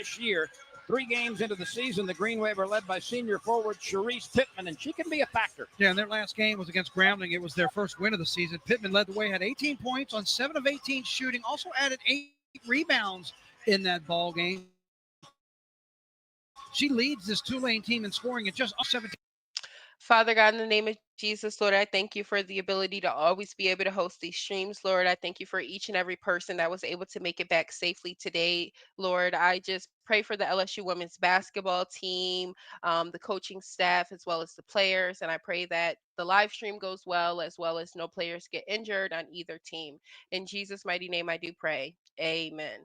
this year. 3 games into the season, the Green Wave are led by senior forward Sharice Pittman, and she can be a factor. Yeah, and their last game was against Grambling. It was their first win of the season. Pittman led the way, had 18 points on 7 of 18 shooting, also added 8 rebounds in that ball game. She leads this Tulane team in scoring at just 17. Father God, in the name of Jesus, Lord, I thank you for the ability to always be able to host these streams. Lord, I thank you for each and every person that was able to make it back safely today. Lord, I just pray for the LSU women's basketball team, the coaching staff, as well as the players. And I pray that the live stream goes well as no players get injured on either team. In Jesus' mighty name, I do pray. Amen.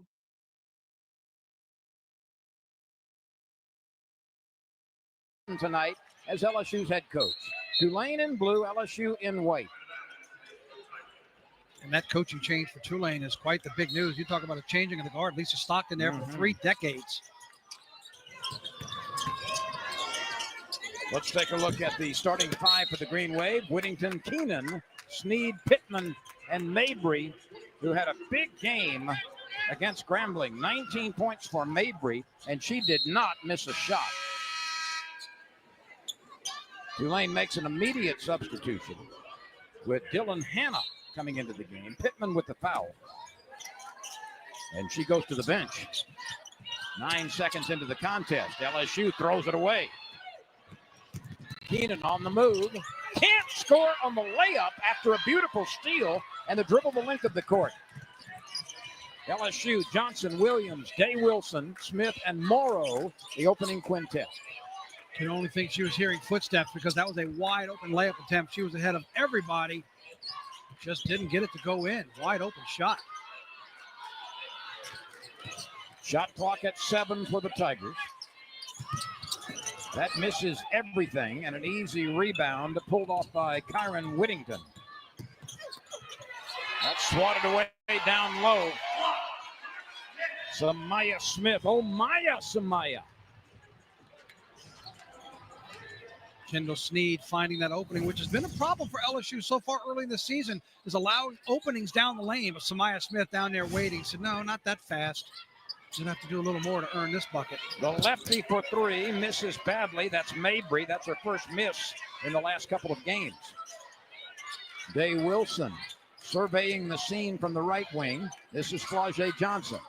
Tonight as LSU's head coach. Tulane in blue, LSU in white. And that coaching change for Tulane is quite the big news. You talk about a changing of the guard. Lisa Stockton there for 3 decades. Let's take a look at the starting 5 for the Green Wave. Whittington, Keenan, Sneed, Pittman, and Mabry, who had a big game against Grambling. 19 points for Mabry, and she did not miss a shot. Tulane makes an immediate substitution with Dylan Hanna coming into the game. Pittman with the foul. And she goes to the bench. 9 seconds into the contest. LSU throws it away. Keenan on the move. Can't score on the layup after a beautiful steal and the dribble the length of the court. LSU, Johnson, Williams, Day Wilson, Smith, and Morrow, the opening quintet. You can only think she was hearing footsteps because that was a wide open layup attempt. She was ahead of everybody. Just didn't get it to go in. Wide open shot. Shot clock at 7 for the Tigers. That misses everything, and an easy rebound pulled off by Kyron Whittington. That's swatted away down low. Samaya Smith. Oh, Samaya. Kendall Sneed finding that opening, which has been a problem for LSU so far early in the season, is allowing openings down the lane. But Samaya Smith down there waiting said, no, not that fast. You'll have to do a little more to earn this bucket. The lefty for 3 misses badly. That's Mabry. That's her first miss in the last couple of games. Day Wilson surveying the scene from the right wing. This is Flau'jae Johnson.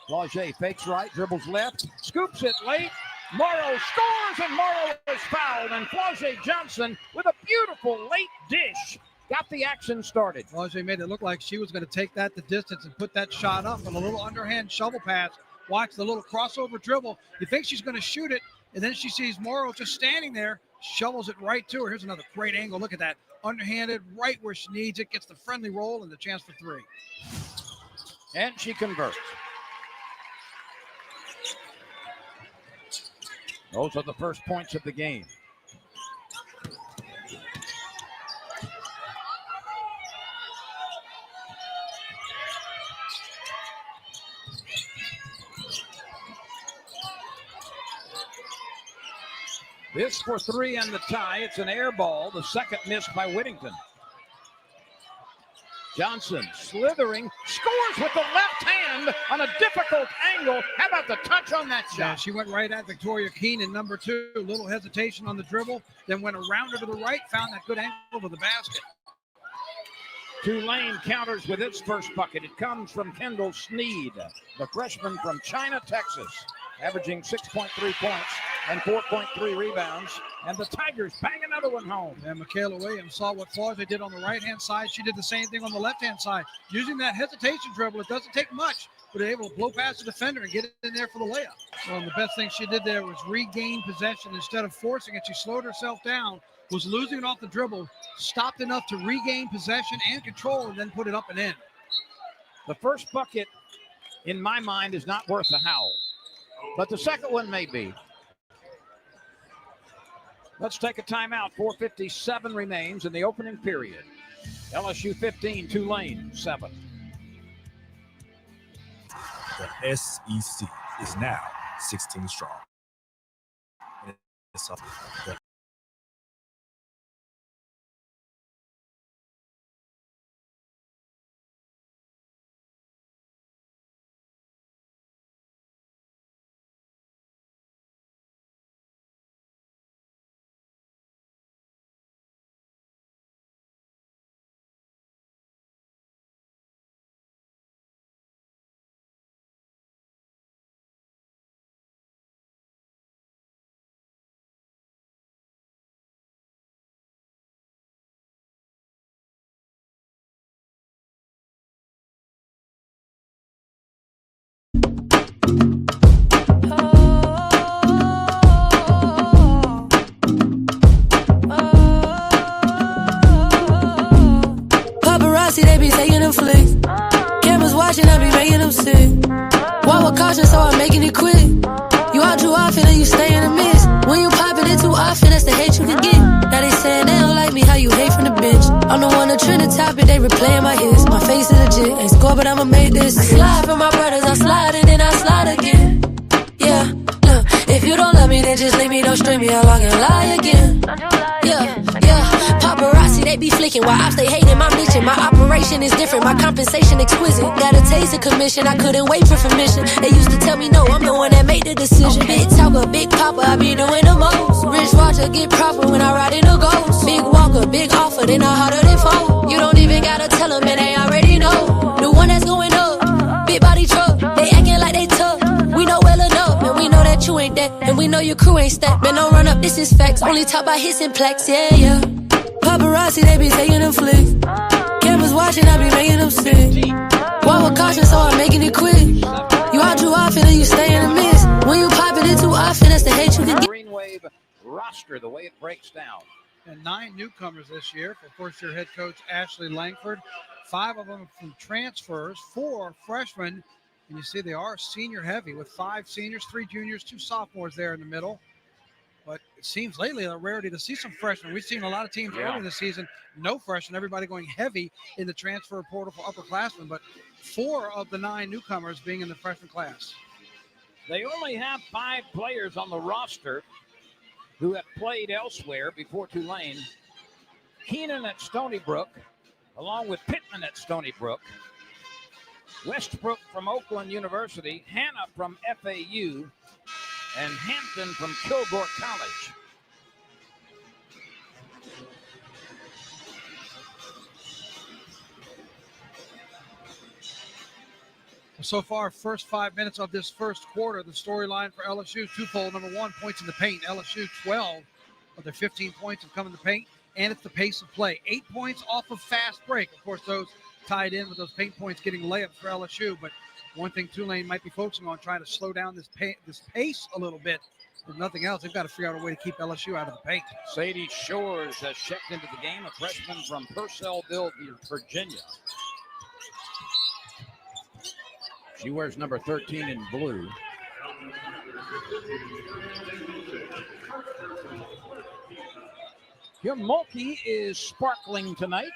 Flau'jae fakes right, dribbles left, scoops it late. Morrow scores, and Morrow is fouled. And Flau'jae Johnson with a beautiful late dish got the action started. Flau'jae made it look like she was going to take that the distance and put that shot up on a little underhand shovel pass. Watch the little crossover dribble. You think she's going to shoot it, and then she sees Morrow just standing there, shovels it right to her. Here's another great angle. Look at that. Underhanded, right where she needs it, gets the friendly roll and the chance for 3. And she converts. Those are the first points of the game. This for 3 and the tie. It's an air ball. The second missed by Whittington. Johnson slithering, scores with the left hand on a difficult angle. How about the touch on that shot? Yeah, she went right at Victoria Keenan, number 2. Little hesitation on the dribble, then went around her to the right, found that good angle to the basket. Tulane counters with its first bucket. It comes from Kendall Sneed, the freshman from China, Texas, averaging 6.3 points and 4.3 rebounds. And the Tigers bang another one home. And Michaela Williams saw what Flau'jae did on the right-hand side. She did the same thing on the left-hand side. Using that hesitation dribble, it doesn't take much, but able to blow past the defender and get it in there for the layup. Well, and the best thing she did there was regain possession instead of forcing it. She slowed herself down, was losing it off the dribble, stopped enough to regain possession and control, and then put it up and in. The first bucket, in my mind, is not worth a howl, but the second one may be. Let's take a timeout. 4:57 remains in the opening period. LSU 15, Tulane 7. The SEC is now 16 strong. It's making them sick. Walk with caution, so I'm making it quick. You out too often and you stay in the mist. When you popping it too often, that's the hate you can get. Now they saying they don't like me, how you hate from the bench. I'm the one to trend the topic, they replaying my hits. My face is legit, ain't score, but I'ma make this. I slide for my brothers, I slide and then I slide again. Yeah, look, if you don't love me, then just leave me, don't string me out, I can lie again. Yeah, yeah, paparazzi, they be flicking while I stay hating my mission. My operation is different, my compensation exquisite. Got a taste of commission, I couldn't wait for permission. They used to tell me no, I'm the one that made the decision. Big talker, big papa, I be doing the most. Rich watcher, get proper when I ride in a ghost. Big walker, big offer, they not harder than foe. You don't even gotta tell them, and they already know. The one that's going up, big body truck, they acting like they tough. We know well enough, and we know that you ain't that, and we know your crew ain't stacked. Man, don't run up, this is facts. Only talk about hits and plaques, yeah, yeah. Paparazzi, they be taking them flicks. Cameras watching, I be making them sick. Walk with caution, so I'm making it quick. You out too often and you stay in the mist. When you popping it too often, that's the hate you can get. Green Wave roster, the way it breaks down. And 9 newcomers this year for first-year head coach Ashley Langford. 5 of them from transfers, 4 freshmen. And you see they are senior heavy with 5 seniors, 3 juniors, 2 sophomores there in the middle. But it seems lately a rarity to see some freshmen. We've seen a lot of teams early this season, no freshmen, everybody going heavy in the transfer portal for upperclassmen. But 4 of the 9 newcomers being in the freshman class. They only have 5 players on the roster who have played elsewhere before Tulane. Keenan at Stony Brook, along with Pittman at Stony Brook. Westbrook from Oakland University, Hannah from FAU, and Hampton from Kilgore College. So far, first 5 minutes of this first quarter, the storyline for LSU, twofold. Number 1, points in the paint. LSU 12 of their 15 points have come in the paint, and it's the pace of play. 8 points off of fast break. Of course, those tied in with those paint points getting layups for LSU. But one thing Tulane might be focusing on, trying to slow down this pace a little bit. If nothing else, they've got to figure out a way to keep LSU out of the paint. Sadie Shores has checked into the game, a freshman from Purcellville, Virginia. She wears number 13 in blue. Your Mulkey is sparkling tonight.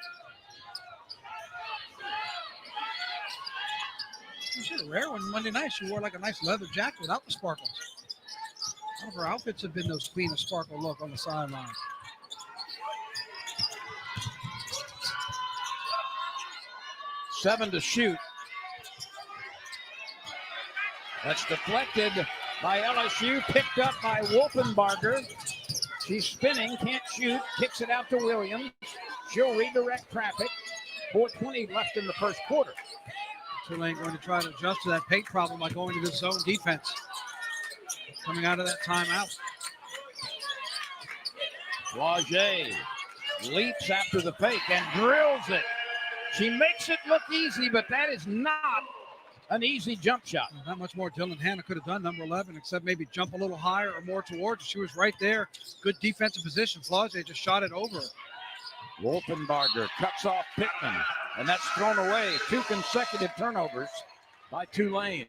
She's a rare one. Monday night, she wore like a nice leather jacket without the sparkles. All of her outfits have been those Queen of Sparkle look on the sideline. Seven to shoot. That's deflected by LSU, picked up by Wolfenbarger. She's spinning, can't shoot, kicks it out to Williams. She'll redirect traffic. 4:20 left in the first quarter. Tulane going to try to adjust to that paint problem by going to this zone defense. Coming out of that timeout. Flaugier leaps after the fake and drills it. She makes it look easy, but that is not an easy jump shot. Not much more Dylan Hannah could have done, number 11, except maybe jump a little higher or more towards. She was right there. Good defensive position. Flaugier just shot it over. Wolfenbarger cuts off Pittman, and that's thrown away. 2 consecutive turnovers by Tulane.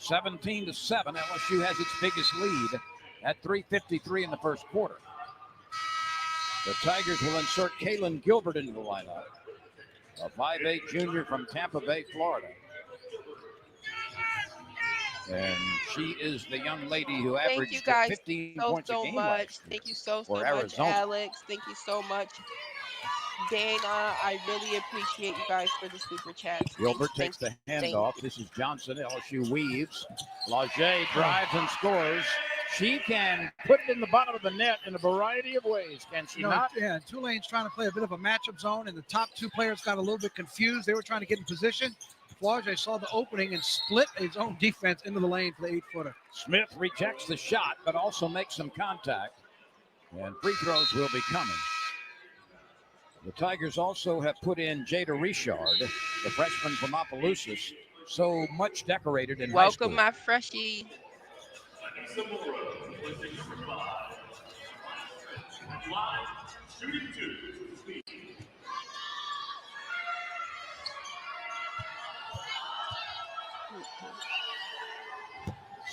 17-7. LSU has its biggest lead at 3:53 in the first quarter. The Tigers will insert Kaylin Gilbert into the lineup, a 5'8" junior from Tampa Bay, Florida. And she is the young lady who averaged 15 points a game last year. Thank you so for much, Arizona. Alex. Thank you so much, Dana. I really appreciate you guys for the super chats. Gilbert takes the handoff. This is Johnson. LSU weaves. Flaugier drives and scores. She can put it in the bottom of the net in a variety of ways, can she not? Yeah, Tulane's trying to play a bit of a matchup zone, and the top 2 players got a little bit confused. They were trying to get in position. Flaugier saw the opening and split his own defense into the lane for the 8-footer. Smith rejects the shot, but also makes some contact, and free throws will be coming. The Tigers also have put in Jada Richard, the freshman from Opelousas, so much decorated in high school. Welcome, my freshie.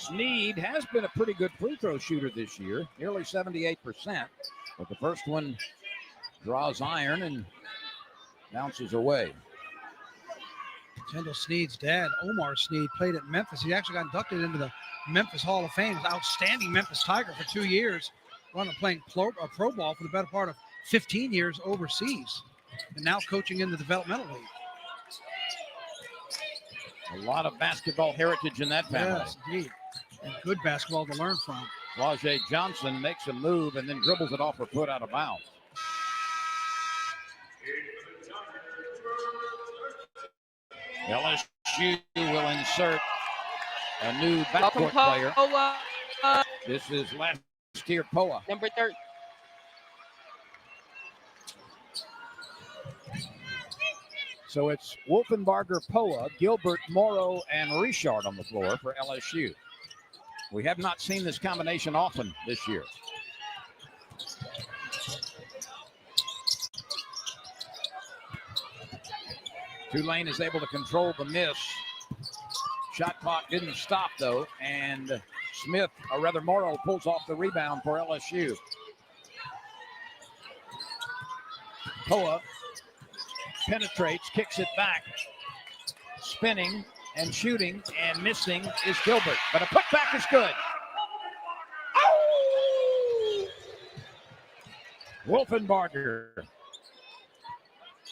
Sneed has been a pretty good free throw shooter this year, nearly 78%. But the first one draws iron and bounces away. Kendall Sneed's dad, Omar Sneed, played at Memphis. He actually got inducted into the Memphis Hall of Fame. He was an outstanding Memphis Tiger for 2 years. Wound up playing pro ball for the better part of 15 years overseas. And now coaching in the developmental league. A lot of basketball heritage in that family. Yes, indeed. And good basketball to learn from. Flau'jae Johnson makes a move and then dribbles it off her foot out of bounds. LSU will insert a new backcourt player. This is last year Poa. Number 13. So it's Wolfenbarger, Poa, Gilbert, Morrow, and Richard on the floor for LSU. We have not seen this combination often this year. Tulane is able to control the miss. Shot clock didn't stop, though, and Smith, or rather Morrow, pulls off the rebound for LSU. Poa penetrates, kicks it back. Spinning and shooting and missing is Gilbert, but a putback is good. Oh! Wolfenbarger.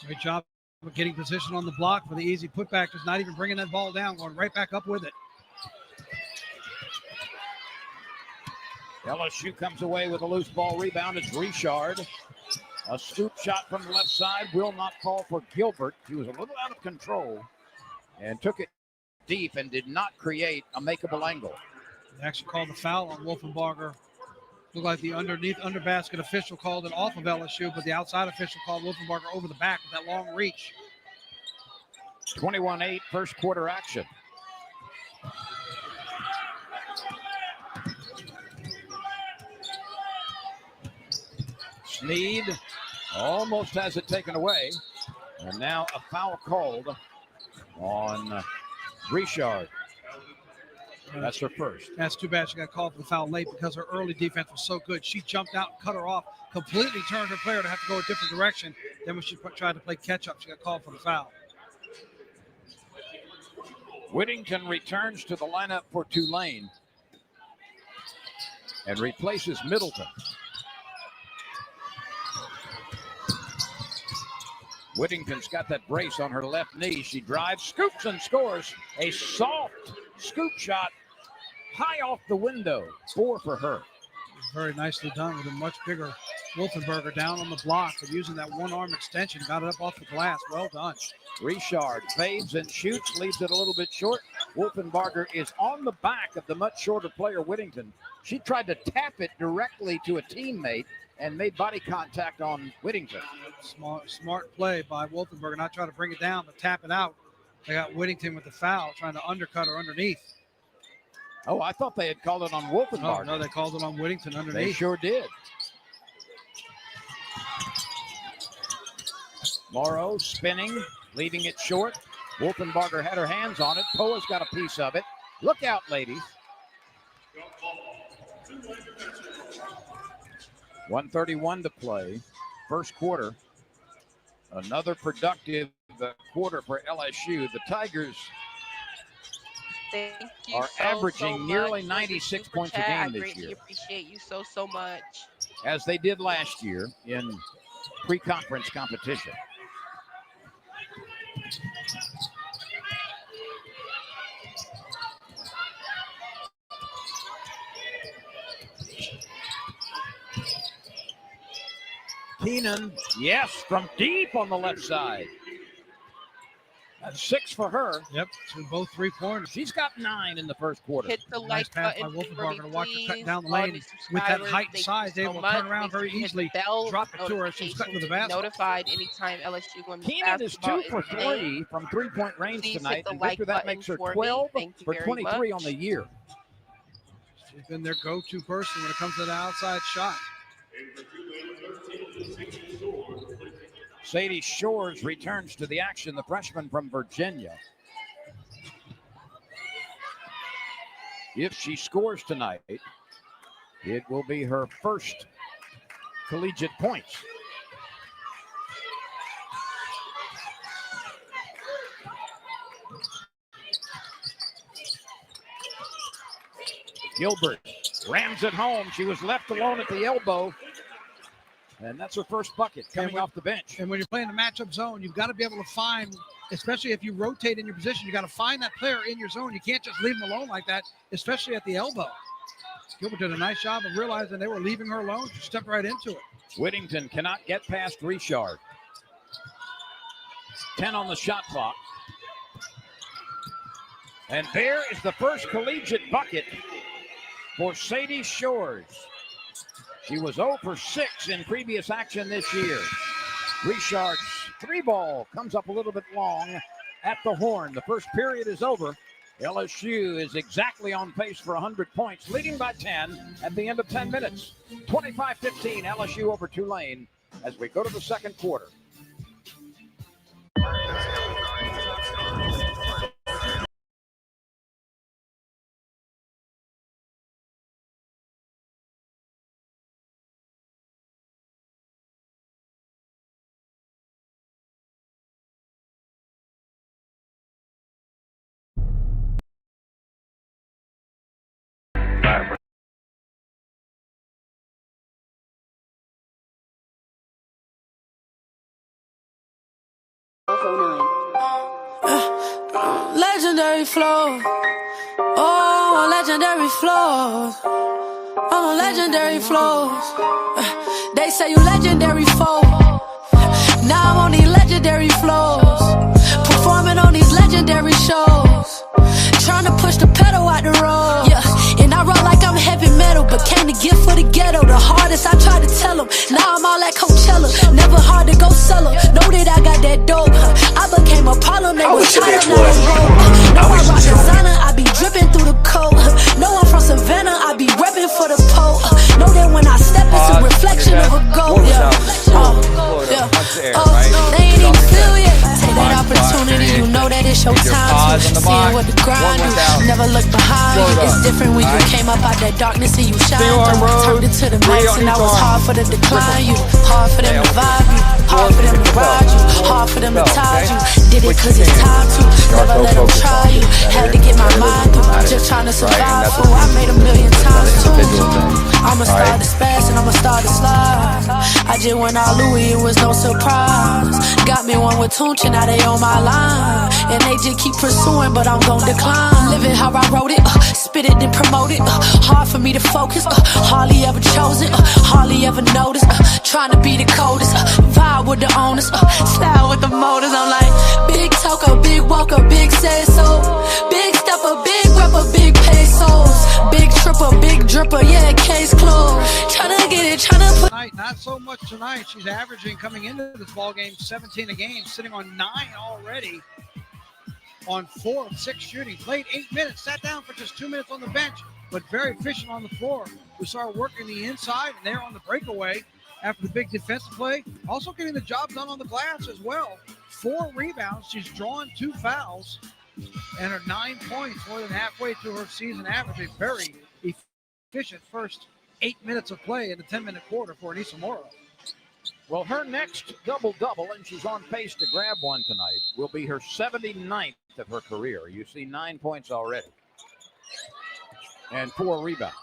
Great job of getting position on the block for the easy putback, just not even bringing that ball down, going right back up with it. LSU comes away with a loose ball rebound. It's Richard. A scoop shot from the left side will not fall for Gilbert. He was a little out of control and took it deep and did not create a makeable angle. They actually called the foul on Wolfenbarger. Looked like the under basket official called it off of LSU, but the outside official called Wolfenbarger over the back with that long reach. 21-8 first quarter action. Sneed almost has it taken away. And now a foul called on Richard. That's her first. That's too bad she got called for the foul late because her early defense was so good. She jumped out and cut her off, completely turned her player to have to go a different direction. Then when she tried to play catch up, she got called for the foul. Whittington returns to the lineup for Tulane and replaces Middleton. Whittington's got that brace on her left knee. She drives, scoops, and scores a soft scoop shot high off the window. 4 for her. Very nicely done with a much bigger Wolfenbarger down on the block, but using that one-arm extension, got it up off the glass. Well done. Richard fades and shoots, leaves it a little bit short. Wolfenbarger is on the back of the much shorter player, Whittington. She tried to tap it directly to a teammate and made body contact on Whittington. Smart play by Wolfenbarger, not trying to bring it down, but tap it out. They got Whittington with the foul, trying to undercut her underneath. Oh, I thought they had called it on Wolfenbarger. Oh, no, they called it on Whittington underneath. They sure did. Morrow spinning, leaving it short. Wolfenbarger had her hands on it. Poa's got a piece of it. Look out, ladies. 1:31 to play. First quarter. Another productive quarter for LSU. The Tigers are averaging nearly 96 points a game this year. I greatly appreciate you so much. As they did last year in pre-conference competition. Keenan, yes, from deep on the left side. That's 6 for her. Yep, so both 3-pointers. She's got 9 in the first quarter. Hit the Nice like pass button by Wolfenbarger to watch her cut please. down the All lane the with that subscribers, height and thank size. you They so will much. turn around Make very sure you hit the easily, bell drop it to her as she's cutting to the basket. Notified anytime LSU women's Keenan is 2 basketball for is playing. 3 from three-point range Please hit tonight. the And like Victor, that button makes her for me. 12 Thank you for very 23 on much. the year. She's been their go-to person when it comes to the outside shot. Sadie Shores returns to the action, the freshman from Virginia. If she scores tonight, it will be her first collegiate points. Gilbert rams it home. She was left alone at the elbow. And that's her first bucket coming off the bench. And when you're playing the matchup zone, you've got to be able to find, especially if you rotate in your position, you got to find that player in your zone. You can't just leave them alone like that, especially at the elbow. Gilbert did a nice job of realizing they were leaving her alone. She stepped right into it. Whittington cannot get past Richard. 10 on the shot clock. And there is the first collegiate bucket for Sadie Shores. She was 0 for 6 in previous action this year. Richard's 3-ball comes up a little bit long at the horn. The first period is over. LSU is exactly on pace for 100 points, leading by 10 at the end of 10 minutes. 25-15 LSU over Tulane as we go to the second quarter. Legendary flow. Oh, legendary flows. Oh, legendary flows. They say you legendary foe. Now I'm on these legendary flows. Performing on these legendary shows. Trying to push the pedal out the road. Yeah, and I roll like I'm heavy metal, but came to get for the ghetto. The hardest I try to tell them. Now I'm all at Coachella. Never hard to go sell them. Know that I got that dope. I became a problem. They was tired of that road. Know I rock designer. I be dripping through the coat. Know I'm from Savannah. I be repping for the pole. Know that when I step, it's a reflection of a goal. Yeah. They ain't even feel yet. Take that opportunity. You know that it's your time to seeing what the grind do. Never look behind you. It's different when you came up out that darkness and you shine. Turned it to the max and I was hard for them to decline you. Hard for them to vibe you. Hard for them to ride you. Hard for them to tie you. Did it cause it's time to. Never let them try you. Had to get my mind through. Just trying to survive. Fool, I made a million times too. I'ma start to spaz and I'ma start to slide. I just went all Louis, it was no surprise. Got me one with Tunchi, now they on my line. And they just keep pursuing, but I'm gon' decline. Live it how I wrote it, spit it and promote it. Hard for me to focus, hardly ever chosen, hardly ever noticed. Trying to be the coldest, vibe with the owners, style with the motors. I'm like, big talker, big walker, big say so. Big stepper, big rapper, big pesos. Big tripper, big dripper, yeah, case closed. Tryna get it, tryna put. Not so much tonight. She's averaging coming into this ball game 17 a game, sitting on 9 already. On 4 of 6 shooting. Played 8 minutes, sat down for just 2 minutes on the bench, but very efficient on the floor. We saw her working the inside and there on the breakaway after the big defensive play. Also getting the job done on the glass as well. 4 rebounds. She's drawn 2 fouls. And her 9 points, more than halfway through her season average. A very efficient first 8 minutes of play in the 10-minute quarter for Anissa Morrow. Well, her next double-double, and she's on pace to grab one tonight, will be her 79th of her career. You see 9 points already. And 4 rebounds.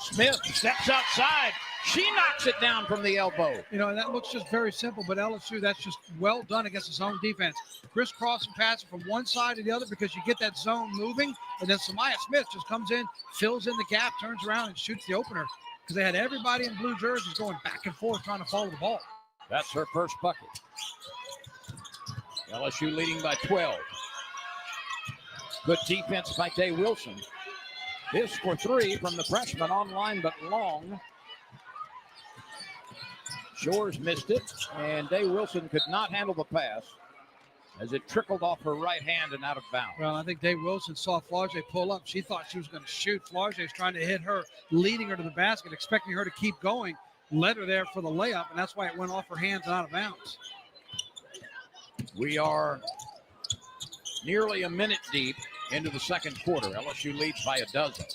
Smith steps outside. She knocks it down from the elbow. You know, and that looks just very simple, but LSU, that's just well done against the zone defense. Crisscrossing passing from one side to the other because you get that zone moving, and then Samaya Smith just comes in, fills in the gap, turns around, and shoots the opener because they had everybody in blue jerseys going back and forth trying to follow the ball. That's her first bucket. LSU leading by 12. Good defense by Day Wilson. This for 3 from the freshman, online but long. Shores missed it, and Day Wilson could not handle the pass as it trickled off her right hand and out of bounds. Well, I think Day Wilson saw Flaugier pull up. She thought she was going to shoot. Flaugier's trying to hit her, leading her to the basket, expecting her to keep going. Led her there for the layup, and that's why it went off her hands and out of bounds. We are nearly a minute deep into the second quarter. LSU leads by a dozen.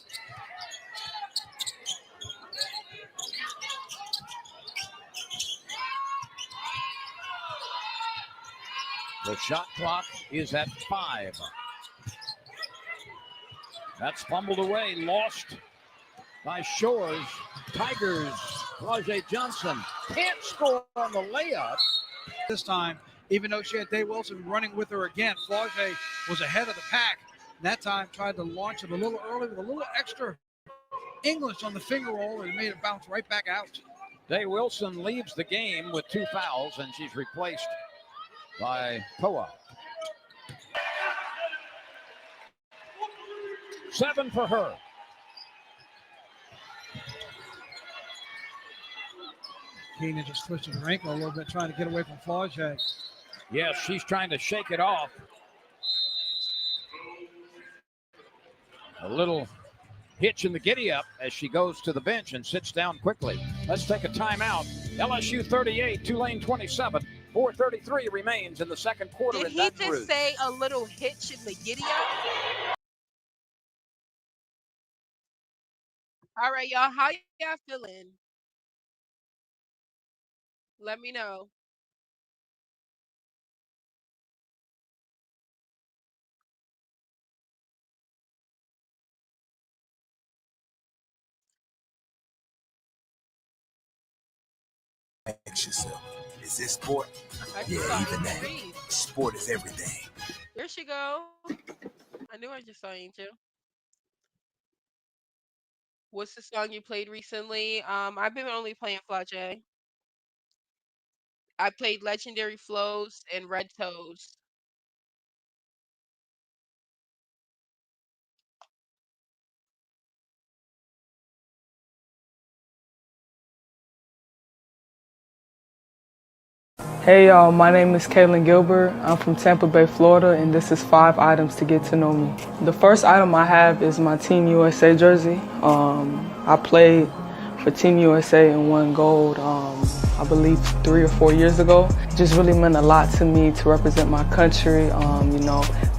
The shot clock is at 5. That's fumbled away, lost by Shores. Tigers, Flau'jae Johnson can't score on the layup. This time, even though she had Day Wilson running with her again, Flau'jae was ahead of the pack. That time tried to launch it a little early with a little extra English on the finger roll and made it bounce right back out. Day Wilson leaves the game with 2 fouls, and she's replaced by Poa. 7 for her. Keenan just twisted her ankle a little bit, trying to get away from Flau'jae. Yes, she's trying to shake it off. A little hitch in the giddy up as she goes to the bench and sits down quickly. Let's take a timeout. LSU 38, Tulane 27. 4:33 remains in the second quarter. Did he just say a little hitch in the giddy up? All right, y'all. How y'all feeling? Let me know. Ask yourself, is this sport? I just Yeah, saw even Angel that. Reed. Sport is everything. There she go. I knew I just saw Angel. What's the song you played recently? I've been only playing Flau'jae. I played Legendary Flows and Red Toes. Hey y'all, my name is Kaylin Gilbert. I'm from Tampa Bay, Florida, and this is 5 items to get to know me. The first item I have is my Team USA jersey. I played for Team USA and won gold, I believe 3 or 4 years ago. It just really meant a lot to me to represent my country.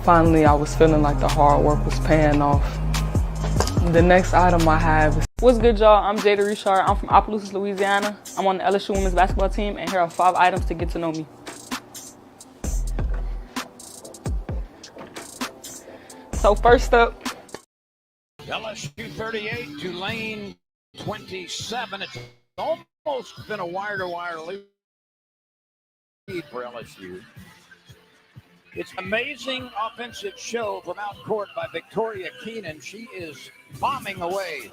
Finally I was feeling like the hard work was paying off. The next item I have is... What's good, y'all? I'm Jada Richard. I'm from Opelousas, Louisiana. I'm on the LSU women's basketball team, and here are 5 items to get to know me. So first up, LSU 38, Tulane 27. It's almost been a wire-to-wire lead for LSU. It's an amazing offensive show from out court by Victoria Keenan. She is bombing away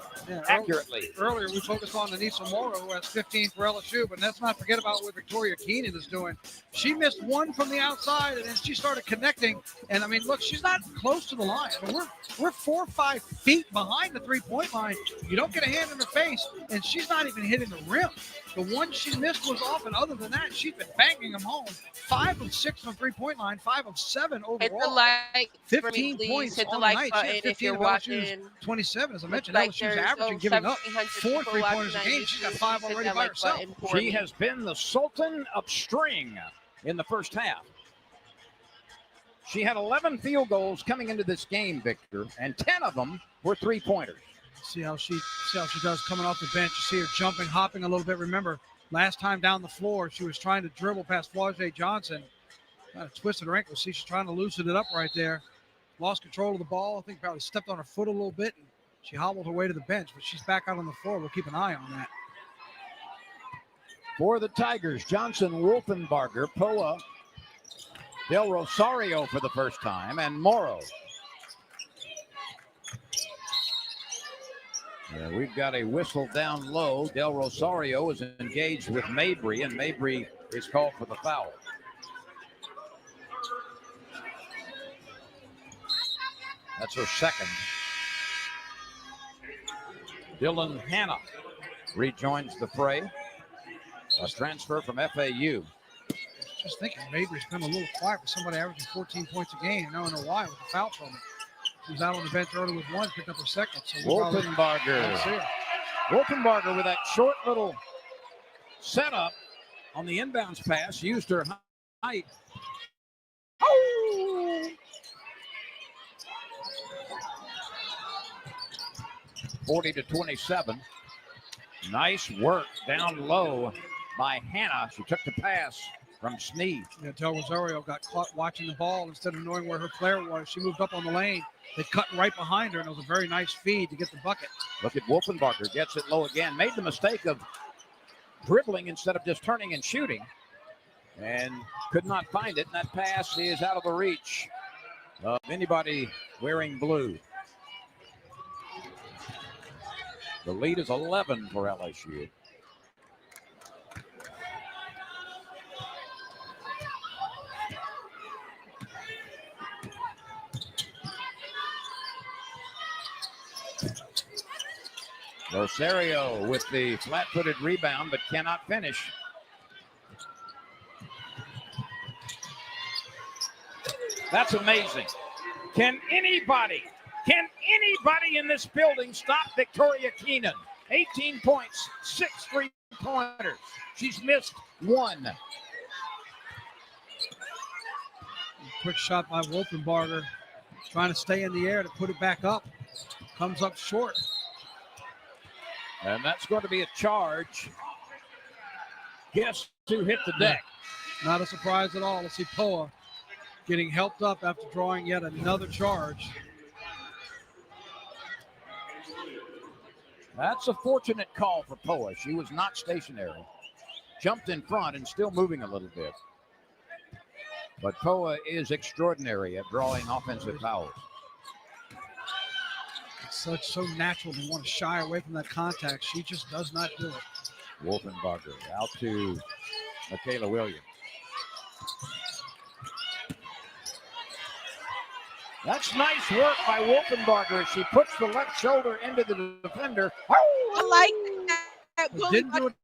accurately. Earlier, we focused on Anissa Morrow, who has 15 for LSU, but let's not forget about what Victoria Keenan is doing. She missed one from the outside, and then she started connecting. And, I mean, look, she's not close to the line. I mean, we're 4 or 5 feet behind the three-point line. You don't get a hand in her face, and she's not even hitting the rim. The one she missed was off, and other than that, she's been banging them home. 5 of 6 from three-point line, 5 of 7 overall. Hit the like 15 for me, points hit the on like the night. button if you're watching. 27, as I mentioned. Like LSU's averaging giving up 4 3-pointers a game. She's got 5 already by herself. She has been the sultan of string in the first half. She had 11 field goals coming into this game, Victor, and 10 of them were three-pointers. See how she does coming off the bench. You see her jumping, hopping a little bit. Remember, last time down the floor, she was trying to dribble past Flau'jae Johnson. Kind of twisted her ankle. See, she's trying to loosen it up right there. Lost control of the ball. I think probably stepped on her foot a little bit. And she hobbled her way to the bench, but she's back out on the floor. We'll keep an eye on that. For the Tigers, Johnson, Wolfenbarger, Poa, Del Rosario for the first time, and Morrow. Yeah, we've got a whistle down low. Del Rosario is engaged with Mabry, and Mabry is called for the foul. That's her second. Dylan Hanna rejoins the fray. A transfer from FAU. Just thinking, Mabry's been a little quiet for somebody averaging 14 points a game. I don't know why with the foul trouble. She was out on the bench early with 1, picked up her second. So Wolfenbarger. Wolfenbarger with that short little setup on the inbounds pass, used her height 40-27. Nice work down low by Hannah. She took the pass from Sneed. Yeah, Del Rosario got caught watching the ball instead of knowing where her flare was. She moved up on the lane. They cut right behind her, and it was a very nice feed to get the bucket. Look at Wolfenbarger, gets it low again. Made the mistake of dribbling instead of just turning and shooting, and could not find it. And that pass is out of the reach of anybody wearing blue. The lead is 11 for LSU. Rosario with the flat-footed rebound, but cannot finish. That's amazing. Can anybody in this building stop Victoria Keenan? 18 points, 6 3-pointers. She's missed one. Quick shot by Wolfenbarger, trying to stay in the air to put it back up. Comes up short. And that's going to be a charge. Guess who hit the deck? Not a surprise at all. Let's see Poa getting helped up after drawing yet another charge. That's a fortunate call for Poa. She was not stationary. Jumped in front and still moving a little bit. But Poa is extraordinary at drawing offensive fouls. It's so natural to want to shy away from that contact. She just does not do it. Wolfenbarger out to Michaela Williams. That's nice work by Wolfenbarger. She puts the left shoulder into the defender. I like that. But didn't do it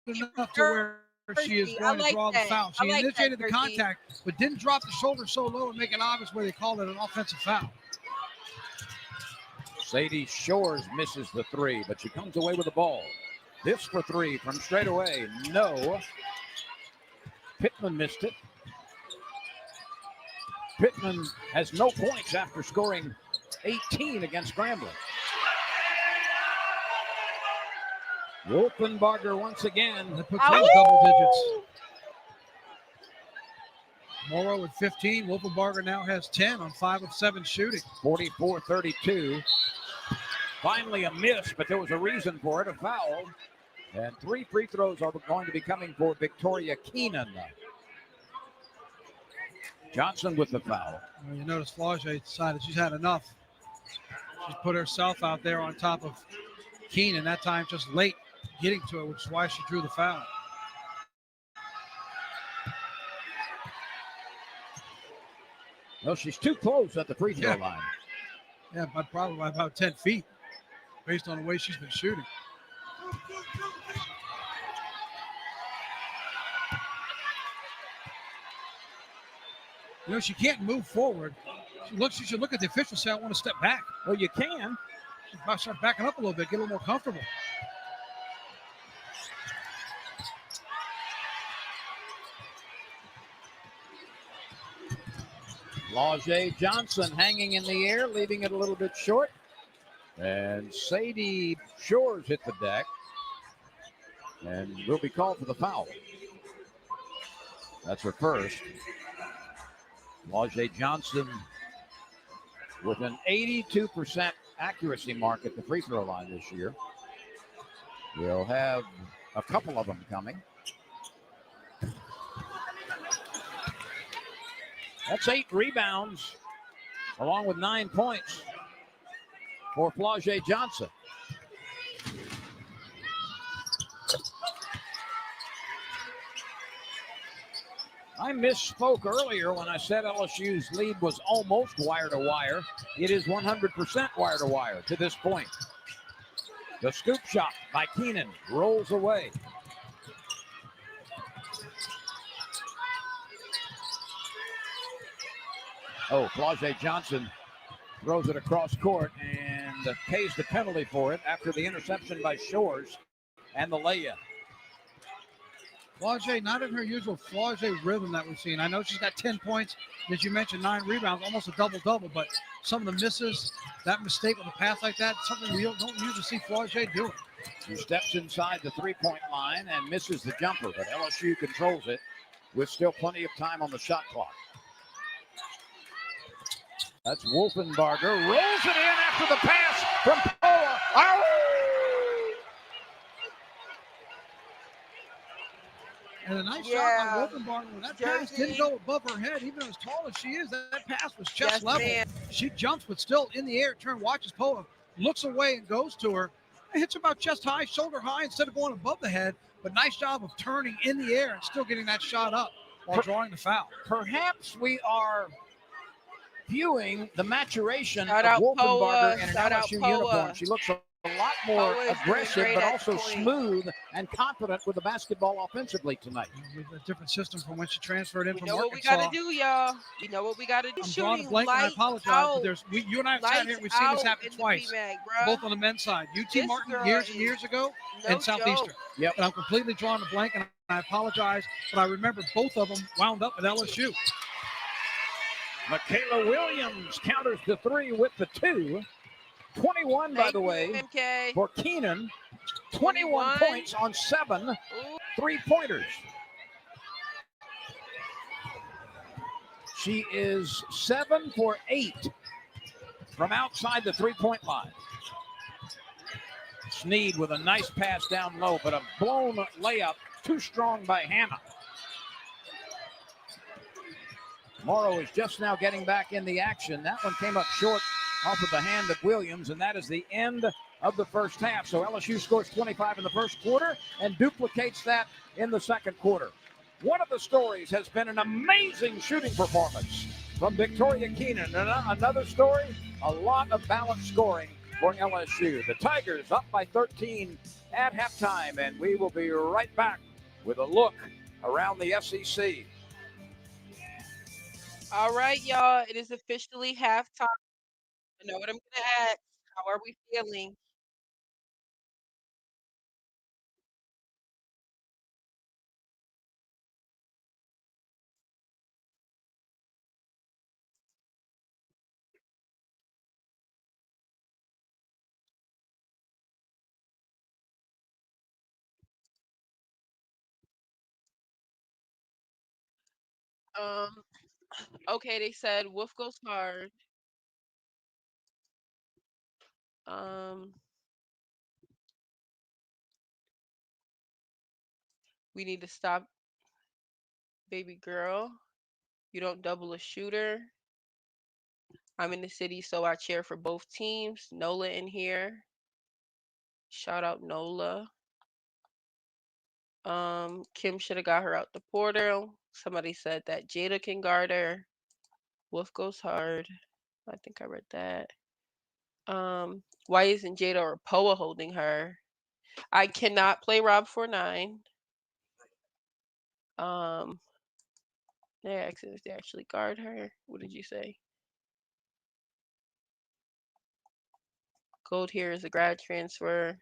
enough to where she is going to draw the foul. She initiated the contact, but didn't drop the shoulder so low and make it obvious where they called it an offensive foul. Sadie Shores misses the three, but she comes away with the ball. This for three from straight away. No. Pittman missed it. Pittman has no points after scoring 18 against Grambling. Wolfenbarger once again. That puts her in double digits. Morrow with 15. Wolfenbarger now has 10 on 5 of 7 shooting. 44-32. Finally a miss, but there was a reason for it, a foul. And 3 free throws are going to be coming for Victoria Keenan. Johnson with the foul. Well, you notice Flaugier decided she's had enough. She's put herself out there on top of Keenan, that time just late getting to it, which is why she drew the foul. Well, she's too close at the free throw line. Yeah, but probably by about 10 feet based on the way she's been shooting. You know, she can't move forward. She should look at the official and say, I want to step back. Well, you can. She might start backing up a little bit, get a little more comfortable. Flaugier Johnson hanging in the air, leaving it a little bit short. And Sadie Shores hit the deck and will be called for the foul. That's her first. Flaugier Johnson with an 82% accuracy mark at the free throw line this year. We'll have a couple of them coming. That's 8 rebounds, along with 9 points for Flaugier Johnson. I misspoke earlier when I said LSU's lead was almost wire-to-wire. It is 100% wire-to-wire to this point. The scoop shot by Keenan rolls away. Oh, Flaugier Johnson throws it across court and pays the penalty for it after the interception by Shores and the layup. Flaugier, not in her usual Flaugier rhythm that we've seen. I know she's got 10 points, as you mentioned, 9 rebounds, almost a double-double, but some of the misses, that mistake with a pass like that, something we don't usually see Flaugier doing. She steps inside the three-point line and misses the jumper, but LSU controls it with still plenty of time on the shot clock. That's Wolfenbarger, rolls it in after the pass from Poa. Oh! And a nice shot by Wolfenbarger. That pass didn't go above her head, even as tall as she is. That pass was chest level. Man. She jumps, but still in the air. Turn, watches Poa, looks away and goes to her. It hits her about chest high, shoulder high, instead of going above the head. But nice job of turning in the air and still getting that shot up while drawing the foul. Perhaps we are viewing the maturation Shout of out Wolfenbarger Poa. in an Shout out LSU Poa. uniform. She looks a lot more Poa is doing aggressive, great but at also the point. smooth and confident with the basketball offensively tonight. With a different system from when she transferred in We from know what we Arkansas. got to do, y'all. We know what we got to do. I'm drawing a Shooting blank, and I lights apologize, out. but you and I have sat here and we've seen this happen twice, both on the men's side. UT This Martin girl years and is years ago, no and Southeastern. joke. Yep. And I'm completely drawing a blank, and I apologize, but I remember both of them wound up at LSU. Michaela Williams counters the three with the two. 21, by the way, MK. for Keenan. 21 points on 7 3-pointers. She is 7 for 8 from outside the three-point line. Sneed with a nice pass down low, but a blown layup, too strong by Hannah. Morrow is just now getting back in the action. That one came up short off of the hand of Williams, and that is the end of the first half. So LSU scores 25 in the first quarter and duplicates that in the second quarter. One of the stories has been an amazing shooting performance from Victoria Keenan. And another story, a lot of balanced scoring for LSU. The Tigers up by 13 at halftime, and we will be right back with a look around the SEC. All right, y'all. It is officially halftime. I know what I'm going to ask. How are we feeling? Okay, they said Wolf goes hard. We need to stop baby girl. You don't double a shooter. I'm in the city, so I cheer for both teams. Nola in here. Shout out Nola. Kim should have got her out the portal. Somebody said that Jada can guard her. Wolf goes hard. I think I read that. Why isn't Jada or Poa holding her? I cannot play Rob 49. They're asking if they actually guard her. What did you say? Gold here is a grad transfer.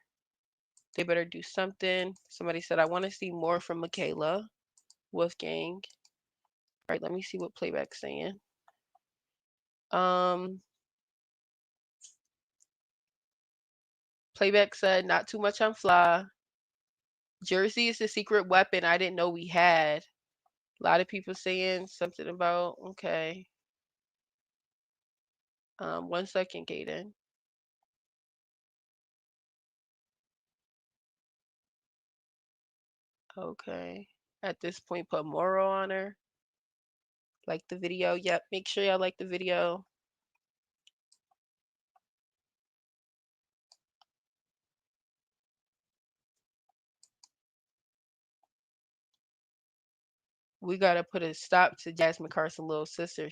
They better do something. Somebody said, I want to see more from Michaela. Wolfgang. All right, let me see what playback's saying. Playback said, not too much on Fly. Jersey is the secret weapon I didn't know we had. A lot of people saying something about, okay. 1 second, Kaden. Okay. At this point, put Moro on her. Like the video. Yep, make sure y'all like the video. We gotta put a stop to Jasmine Carson, little sister.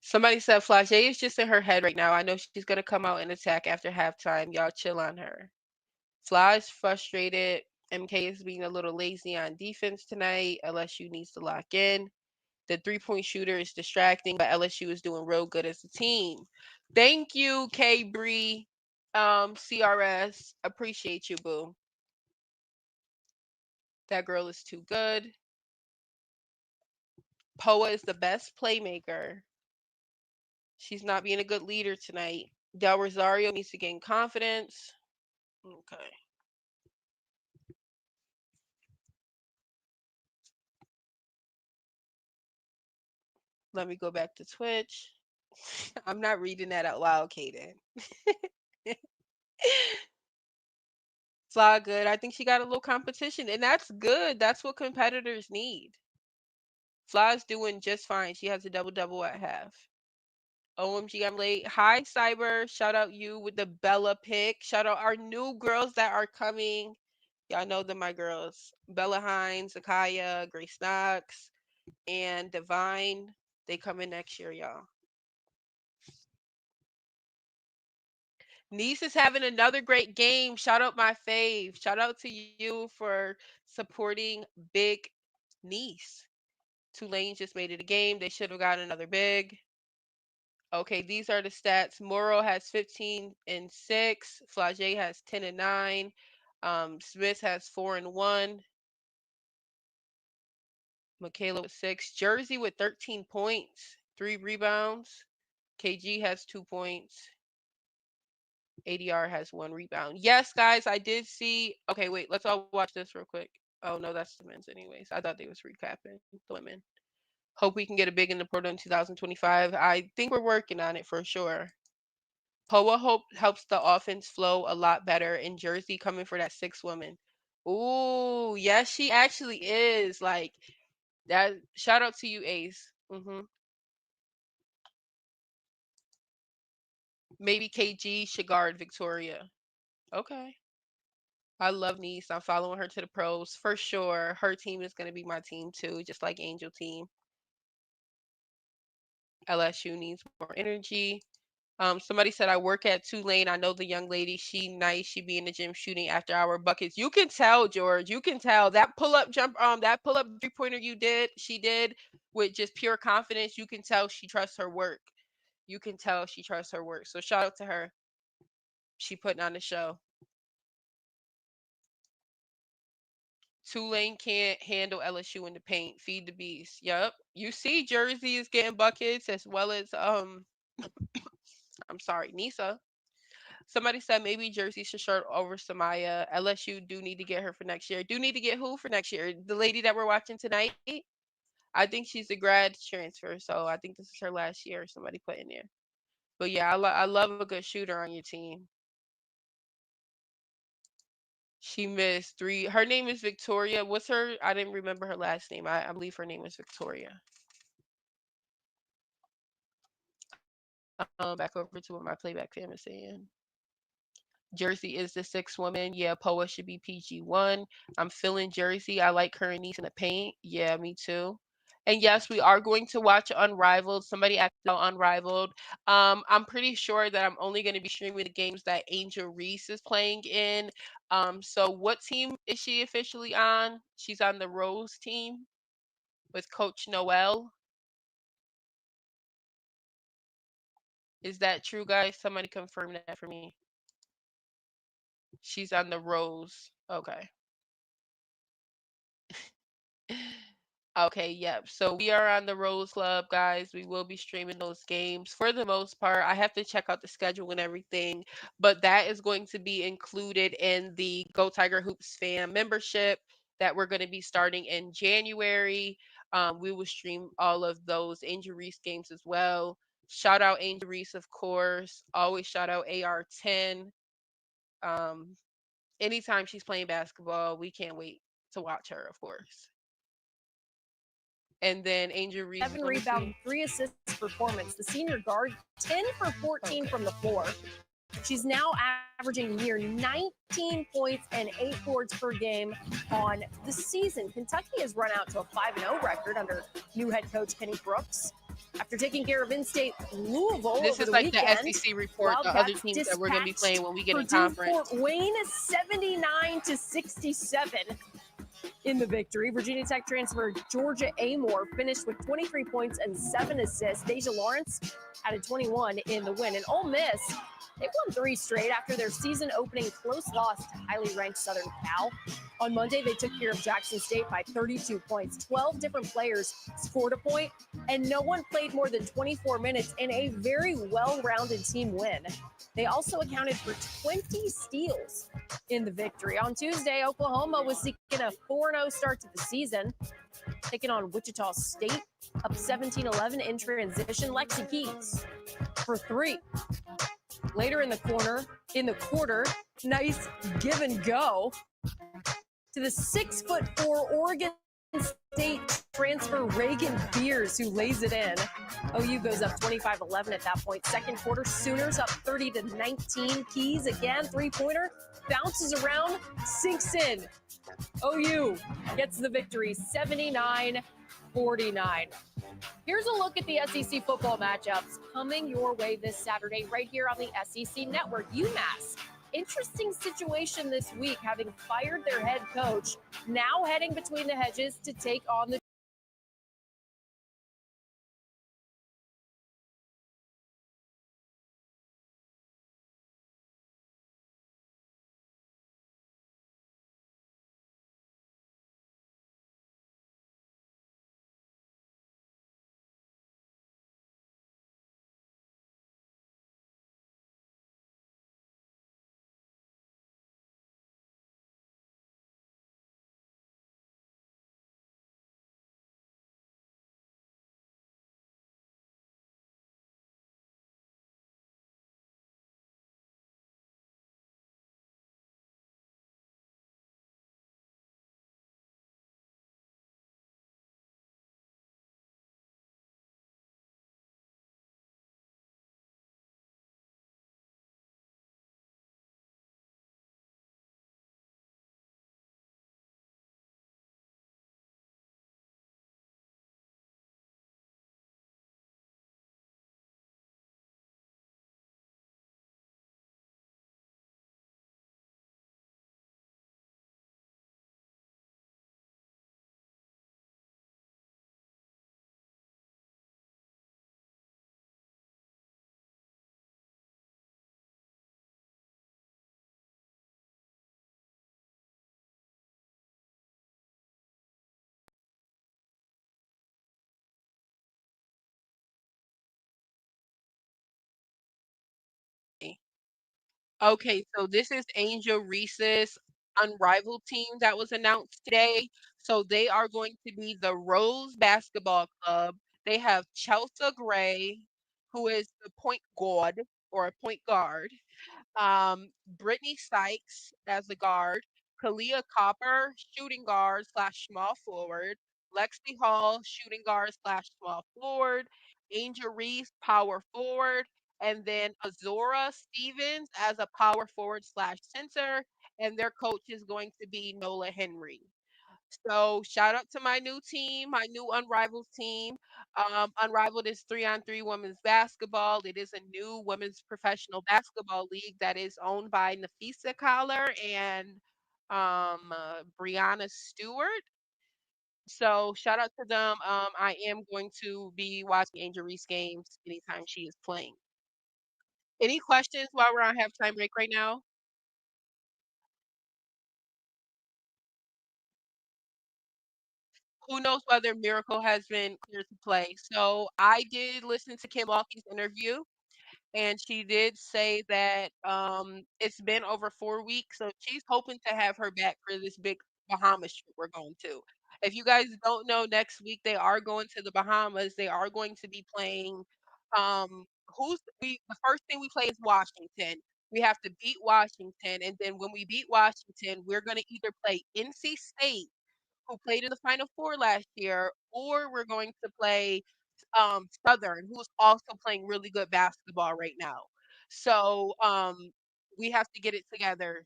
Somebody said Flaugier is just in her head right now. I know she's gonna come out and attack after halftime. Y'all chill on her. Fly is frustrated. MK is being a little lazy on defense tonight. LSU needs to lock in. The 3-point shooter is distracting, but LSU is doing real good as a team. Thank you, K Bree. CRS. Appreciate you, boo. That girl is too good. Poa is the best playmaker. She's not being a good leader tonight. Del Rosario needs to gain confidence. Okay. Let me go back to Twitch. I'm not reading that out loud, Kaden. Fly good. I think she got a little competition, and that's good. That's what competitors need. Fly's doing just fine. She has a double-double at half. OMG, I'm late. Hi, Cyber. Shout out you with the Bella pick. Shout out our new girls that are coming. Y'all know them, my girls. Bella Hines, Akaya, Grace Knox, and Divine. They come in next year, y'all. Niece is having another great game. Shout out my fave. Shout out to you for supporting Big Niece. Tulane just made it a game. They should have gotten another big. Okay, these are the stats. Morrow has 15 and 6. Flage has 10 and 9. Smith has 4 and 1. Michaela with 6. Jersey with 13 points, 3 rebounds. KG has 2 points. ADR has 1 rebound. Yes, guys, I did see. Okay, wait, let's all watch this real quick. Oh, no, that's the men's anyways. I thought they was recapping the women. Hope we can get a big in the portal in 2025. I think we're working on it for sure. Poa helps the offense flow a lot better, and Jersey coming for that 6th woman. Ooh, yes, she actually is. Like that. Shout out to you, Ace. Maybe KG should guard Victoria. Okay. I love Niece. I'm following her to the pros for sure. Her team is going to be my team too, just like Angel team. LSU needs more energy. Somebody said I work at Tulane. I know the young lady. She nice. She be in the gym shooting after hour buckets. You can tell, George. You can tell that pull-up jump. That pull-up three-pointer she did with just pure confidence. You can tell she trusts her work. You can tell she trusts her work. So shout out to her. She putting on the show. Tulane can't handle LSU in the paint. Feed the beast. Yep. You see Jersey is getting buckets as well as I'm sorry, Nisa. Somebody said maybe Jersey should start over Samaya. LSU do need to get her for next year. Do need to get who for next year? The lady that we're watching tonight? I think she's a grad transfer, so I think this is her last year. Somebody put in there. But yeah, I love a good shooter on your team. She missed 3. Her name is Victoria. What's her? I didn't remember her last name. I believe her name is Victoria. Back over to what my playback fam is saying. Jersey is the 6th woman. Yeah, Poa should be PG1. I'm feeling Jersey. I like her and Niece in the paint. Yeah, me too. And yes, we are going to watch Unrivaled. Somebody asked about Unrivaled. I'm pretty sure that I'm only going to be streaming the games that Angel Reese is playing in. So what team is she officially on? She's on the Rose team with Coach Noel. Is that true, guys? Somebody confirm that for me. She's on the Rose. Okay. Okay, yep. So we are on the Rose Club, guys. We will be streaming those games for the most part. I have to check out the schedule and everything, but that is going to be included in the Go Tiger Hoops fan membership that we're going to be starting in January. We will stream all of those Angel Reese games as well. Shout out Angel Reese, of course. Always shout out AR10. Anytime she's playing basketball, we can't wait to watch her, of course. And then Angel Reese. 7 rebounds, 3 assists performance. The senior guard, 10 for 14 from the floor. She's now averaging near 19 points and 8 boards per game on the season. Kentucky has run out to a 5-0 record under new head coach Kenny Brooks. After taking care of in-state Louisville, this is like weekend, the SEC report, the other teams that we're going to be playing when we get in conference. Fort Wayne 79-67. In the victory, Virginia Tech transfer Georgia Amore finished with 23 points and 7 assists. Deja Lawrence added 21 in the win. And Ole Miss, they've won 3 straight after their season-opening close loss to highly ranked Southern Cal. On Monday, they took care of Jackson State by 32 points. 12 different players scored a point, and no one played more than 24 minutes in a very well-rounded team win. They also accounted for 20 steals in the victory. On Tuesday, Oklahoma was seeking a 4-0 start to the season, taking on Wichita State, up 17-11 in transition. Lexi Keys for 3. Later in the quarter, nice give and go to the 6'4" Oregon State transfer Reagan Beers, who lays it in. OU goes up 25-11 at that point. Second quarter, Sooners up 30-19. Keys again, 3-pointer, bounces around, sinks in. OU gets the victory, 79-49. Here's a look at the SEC football matchups coming your way this Saturday right here on the SEC Network. UMass, interesting situation this week, having fired their head coach, now heading between the hedges to take on the Okay, so this is Angel Reese's Unrivaled team that was announced today. So they are going to be the Rose Basketball Club. They have Chelsea Gray, who is the point guard or a point guard. Brittany Sykes as a guard, Kalia Copper, shooting guard slash small forward, Lexi Hall, shooting guard slash small forward, Angel Reese, power forward, and then Azora Stevens as a power forward slash center, and their coach is going to be Nola Henry. So shout out to my new team, my new Unrivaled team. Unrivaled is 3-on-3 women's basketball. It is a new women's professional basketball league that is owned by Nafisa Collar and Brianna Stewart. So shout out to them. I am going to be watching Angel Reese games anytime she is playing. Any questions while we're on halftime break right now? Who knows whether Miracle has been cleared to play? So I did listen to Kim Walkie's interview, and she did say that it's been over 4 weeks, so she's hoping to have her back for this big Bahamas trip we're going to. If you guys don't know, next week they are going to the Bahamas. They are going to be playing. The first thing we play is Washington. We have to beat Washington, and then when we beat Washington, we're going to either play NC State, who played in the Final Four last year, or we're going to play Southern, who's also playing really good basketball right now. So we have to get it together.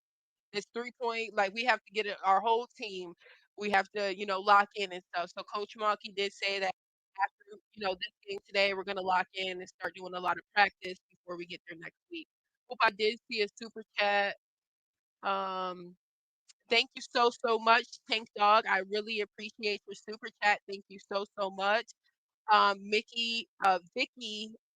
This 3-point, like we have to get it, our whole team. We have to, lock in and stuff. So Coach Markey did say that after, this game today, we're gonna lock in and start doing a lot of practice before we get there next week. Hope I did see a super chat. Um, Thank you so much, Tank Dog. I really appreciate your super chat. Thank you so much. Vicky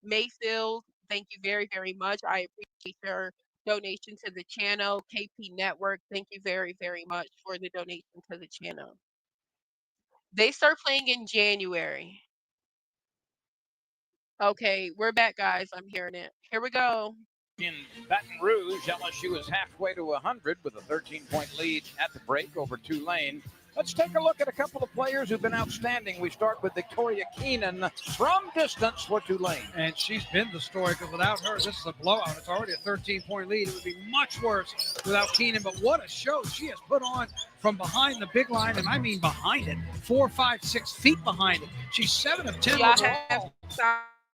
Mayfield, thank you very much. I appreciate your donation to the channel. KP Network, thank you very much for the donation to the channel. They start playing in January. Okay, we're back, guys. I'm hearing it. Here we go. In Baton Rouge, LSU is halfway to 100 with a 13-point lead at the break over Tulane. Let's take a look at a couple of players who've been outstanding. We start with Victoria Keenan from distance for Tulane. And she's been the story, because without her, this is a blowout. It's already a 13-point lead. It would be much worse without Keenan. But what a show she has put on from behind the big line, and I mean behind it, 4, 5, 6 feet behind it. She's 7 of 10 overall.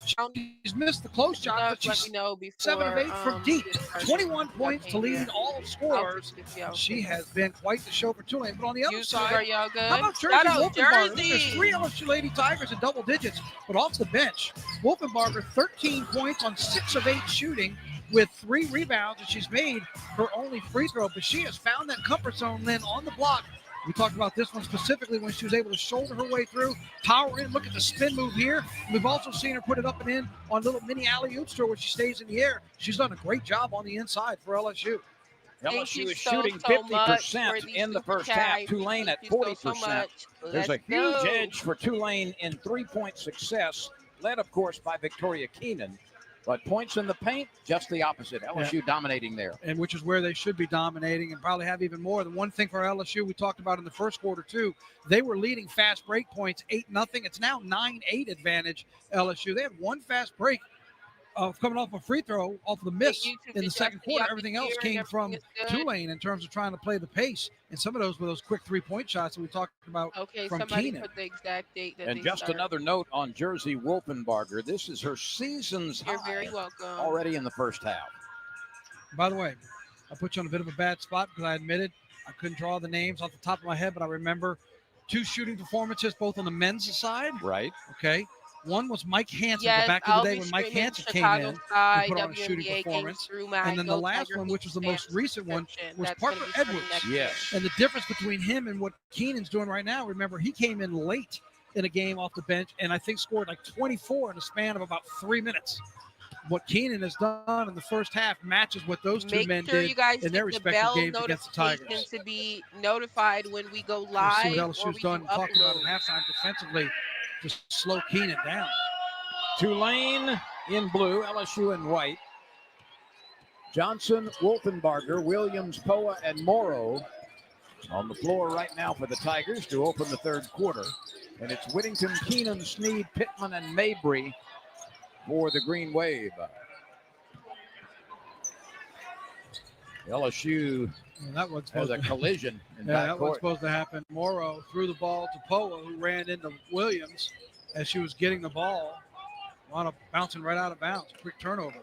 She's missed the close shot, but she's 7 of 8 from deep. 21 points to lead all scorers. She has been quite the show for Tulane. But on the other side, how about Jersey Wolfenbarger? There's 3 LSU Lady Tigers in double digits, but off the bench, Wolfenbarger 13 points on 6 of 8 shooting with 3 rebounds, and she's made her only free throw. But she has found that comfort zone, Lynn, on the block. We talked about this one specifically when she was able to shoulder her way through, power in. Look at the spin move here. We've also seen her put it up and in on little mini alley-oops to her when she stays in the air. She's done a great job on the inside for LSU. LSU is shooting 50% in the first half. Tulane at 40%. There's a huge edge for Tulane in three-point success, led, of course, by Victoria Keenan. But points in the paint, just the opposite. LSU dominating there. And which is where they should be dominating and probably have even more. The one thing for LSU we talked about in the first quarter, too, they were leading fast break points 8-0. It's now 9-8 advantage LSU. They had one fast break coming off a free throw off the miss in the second quarter. Everything else came from Tulane in terms of trying to play the pace. And some of those were those quick three-point shots that we talked about from Keenan. Put the exact date that and just another note on Jersey Wolfenbarger. This is her season's high. You're very welcome. Already in the first half. By the way, I put you on a bit of a bad spot because I admitted I couldn't draw the names off the top of my head, but I remember 2 shooting performances, both on the men's side. Right. Okay. One was Mike Hansen, back in the day when Mike Hansen came in and put on a shooting performance. And then the last one, which was the most recent one, was Parker Edwards. Yes. And the difference between him and what Keenan's doing right now, remember, he came in late in a game off the bench and I think scored like 24 in a span of about 3 minutes. What Keenan has done in the first half matches what those two men did in their respective games against the Tigers. To be notified when we go live. See what LSU's done and talked about at halftime defensively. Just slow Keenan down. Tulane in blue, LSU in white. Johnson, Wolfenbarger, Williams, Poa, and Morrow on the floor right now for the Tigers to open the third quarter. And it's Whittington, Keenan, Sneed, Pittman, and Mabry for the Green Wave. LSU has a collision in that was supposed to happen. Morrow threw the ball to Poa, who ran into Williams as she was getting the ball. Wound up bouncing right out of bounds. Quick turnover.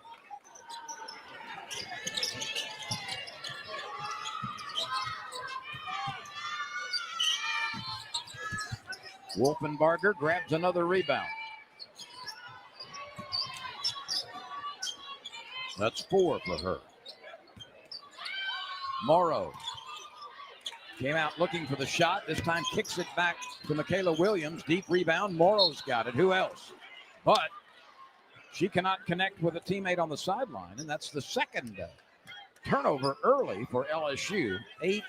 Wolfenbarger grabs another rebound. That's 4 for her. Morrow came out looking for the shot. This time kicks it back to Michaela Williams. Deep rebound. Morrow's got it. Who else? But she cannot connect with a teammate on the sideline, and that's the second turnover early for LSU. 8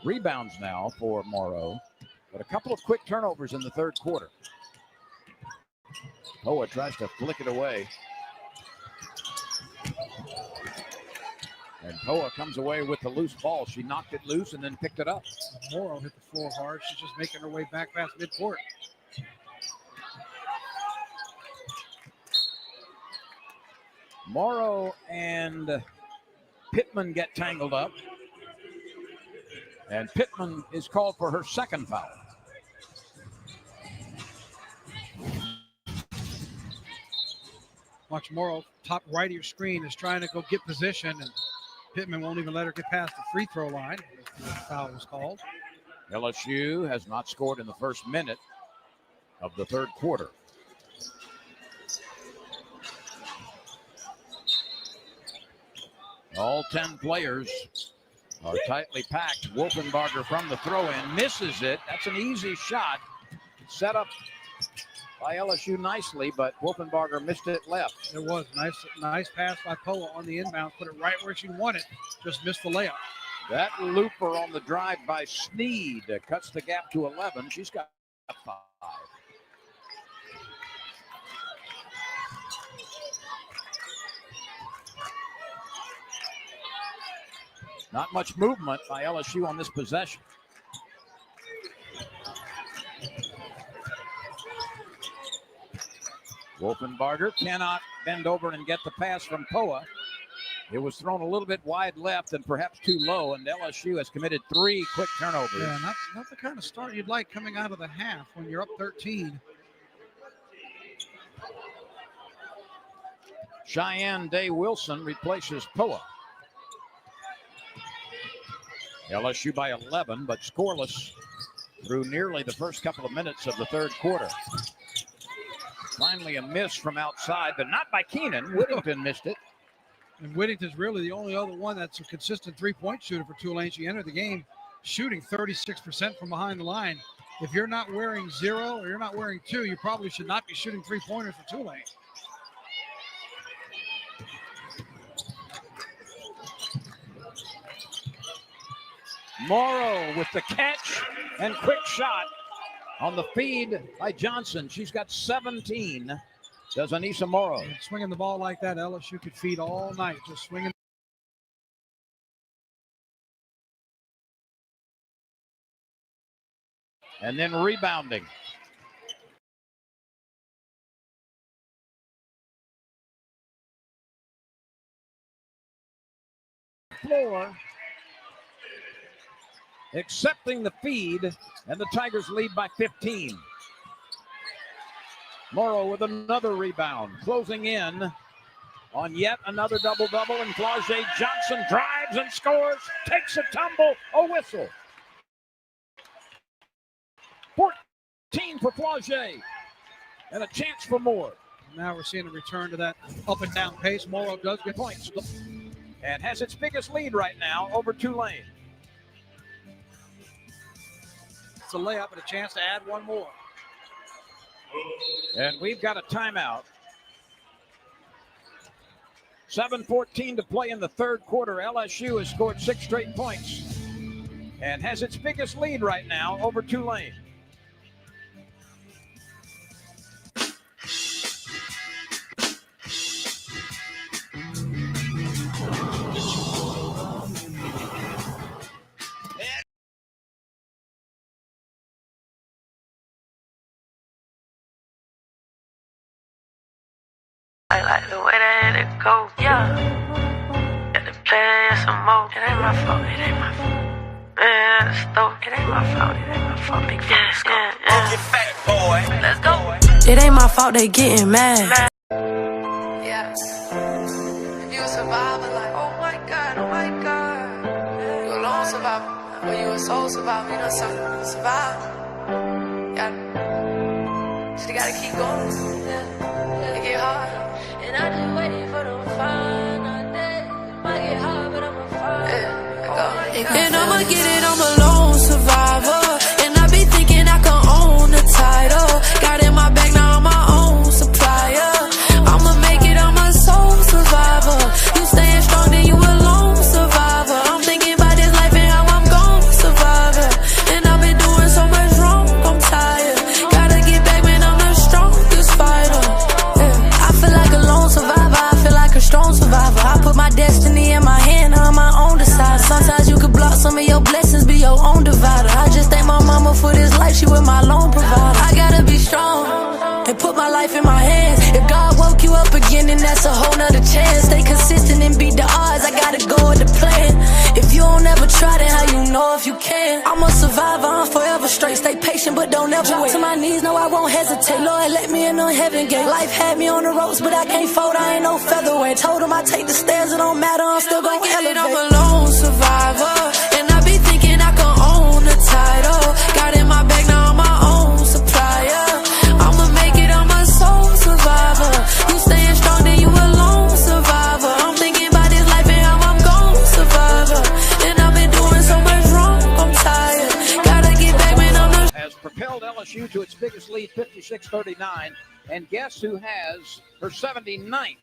rebounds now for Morrow, but a couple of quick turnovers in the third quarter. Poa tries to flick it away. And Poa comes away with the loose ball. She knocked it loose and then picked it up. Morrow hit the floor hard. She's just making her way back past midcourt. Morrow and Pittman get tangled up. And Pittman is called for her second foul. Watch Morrow, top right of your screen, is trying to go get position, and Pittman won't even let her get past the free throw line. The foul was called. LSU has not scored in the first minute of the third quarter. All 10 players are tightly packed. Wolfenbarger from the throw-in misses it. That's an easy shot. Set up by LSU nicely, but Wolfenbarger missed it left. It was nice pass by Poa on the inbound. Put it right where she wanted. Just missed the layup. That looper on the drive by Sneed cuts the gap to 11. She's got 5. Not much movement by LSU on this possession. Wolfenbarger cannot bend over and get the pass from Poa. It was thrown a little bit wide left and perhaps too low, and LSU has committed 3 quick turnovers. Yeah, not the kind of start you'd like coming out of the half when you're up 13. Cheyenne Day Wilson replaces Poa. LSU by 11, but scoreless through nearly the first couple of minutes of the third quarter. Finally a miss from outside, but not by Keenan. Whittington missed it. And Whittington's really the only other one that's a consistent three-point shooter for Tulane. She entered the game shooting 36% from behind the line. If you're not wearing 0 or you're not wearing 2, you probably should not be shooting three-pointers for Tulane. Morrow with the catch and quick shot on the feed by Johnson. She's got 17, does Anissa Morrow. And swinging the ball like that, LSU could feed all night, just swinging. And then rebounding. Floor. Accepting the feed, and the Tigers lead by 15. Morrow with another rebound, closing in on yet another double-double, and Flau'jae Johnson drives and scores, takes a tumble, a whistle. 14 for Flau'jae, and a chance for more. Now we're seeing a return to that up and down pace. Morrow does get points. And has its biggest lead right now over Tulane. It's a layup and a chance to add one more. And we've got a timeout. 7:14 to play in the third quarter. LSU has scored 6 straight points and has its biggest lead right now over Tulane. I like the way that it go, yeah. Got to play some more. It ain't my fault, it ain't my fault. Man, it's dope. It ain't my fault, it ain't my fault. Big let's go. Fat boy. Let's go. It ain't my fault they getting mad. Yeah. You a survivor, like, oh my God, oh my God. You a lone survivor, or you a soul survivor, you know something, survive. You gotta keep going, yeah. It get hard. And I just waiting for the final day. It might get hard, but I'ma find it. And I'ma get it, I'm a lone survivor. And I be thinking I can own the title. Got in my bag, now I'm my own supplier. I'ma make it, I'm a soul survivor. You staying strong, then you a lone survivor. I'm thinking about this life and how I'm gon' survive it. And I've been doing so much wrong, I'm tired. Gotta get back, man, I'm the strongest fighter. Yeah. I feel like a lone survivor, I feel like a strong survivor. I put my destiny in my hand, I'm my own decider. Sometimes you could block some of your blessings, be your own divider. I just thank my mama for this life, she was my lone provider. I gotta be strong and put my life in my hands. If God woke you up again, then that's a whole nother chance. Stay consistent and beat the odds, I gotta go with the plan. If you don't ever try, then how you know if you can? I'm a survivor, I'm forever straight. Stay patient, but don't ever drop to my knees, no I won't hesitate. Lord, let me in on heaven gate. Life had me on the ropes, but I can't fold, I ain't no featherweight. Told him I take the stairs, it don't matter, I'm still gon' elevate. I'm a lone survivor, and I be thinking I can own the title. Got in my bag, now I'm my own supplier. I'ma make it, I'm a soul survivor. You staying strong, then you a lone survivor. I'm thinking about this life and how I'm gon' survive. And I've been 39. And guess who has her 79th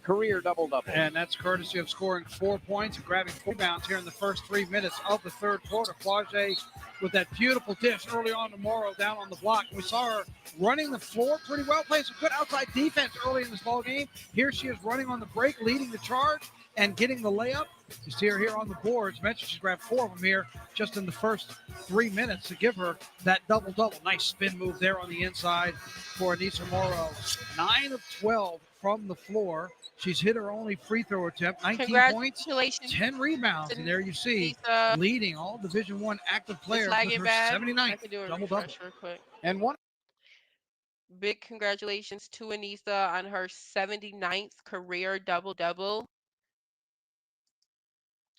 career double-double? And that's courtesy of scoring 4 points and grabbing 4 rebounds here in the first 3 minutes of the third quarter. Flaugier with that beautiful dish early on tomorrow down on the block. We saw her running the floor pretty well, playing some good outside defense early in this ball game. Here she is running on the break, leading the charge and getting the layup. You see her here on the boards. Mentioned she's grabbed 4 of them here just in the first 3 minutes to give her that double-double. Nice spin move there on the inside for Anissa Morrow. 9 of 12 from the floor. She's hit her only free throw attempt, 19 points, 10 rebounds. And there you see, leading all Division I active players with her 79th double-double. And one big congratulations to Anissa on her 79th career double-double.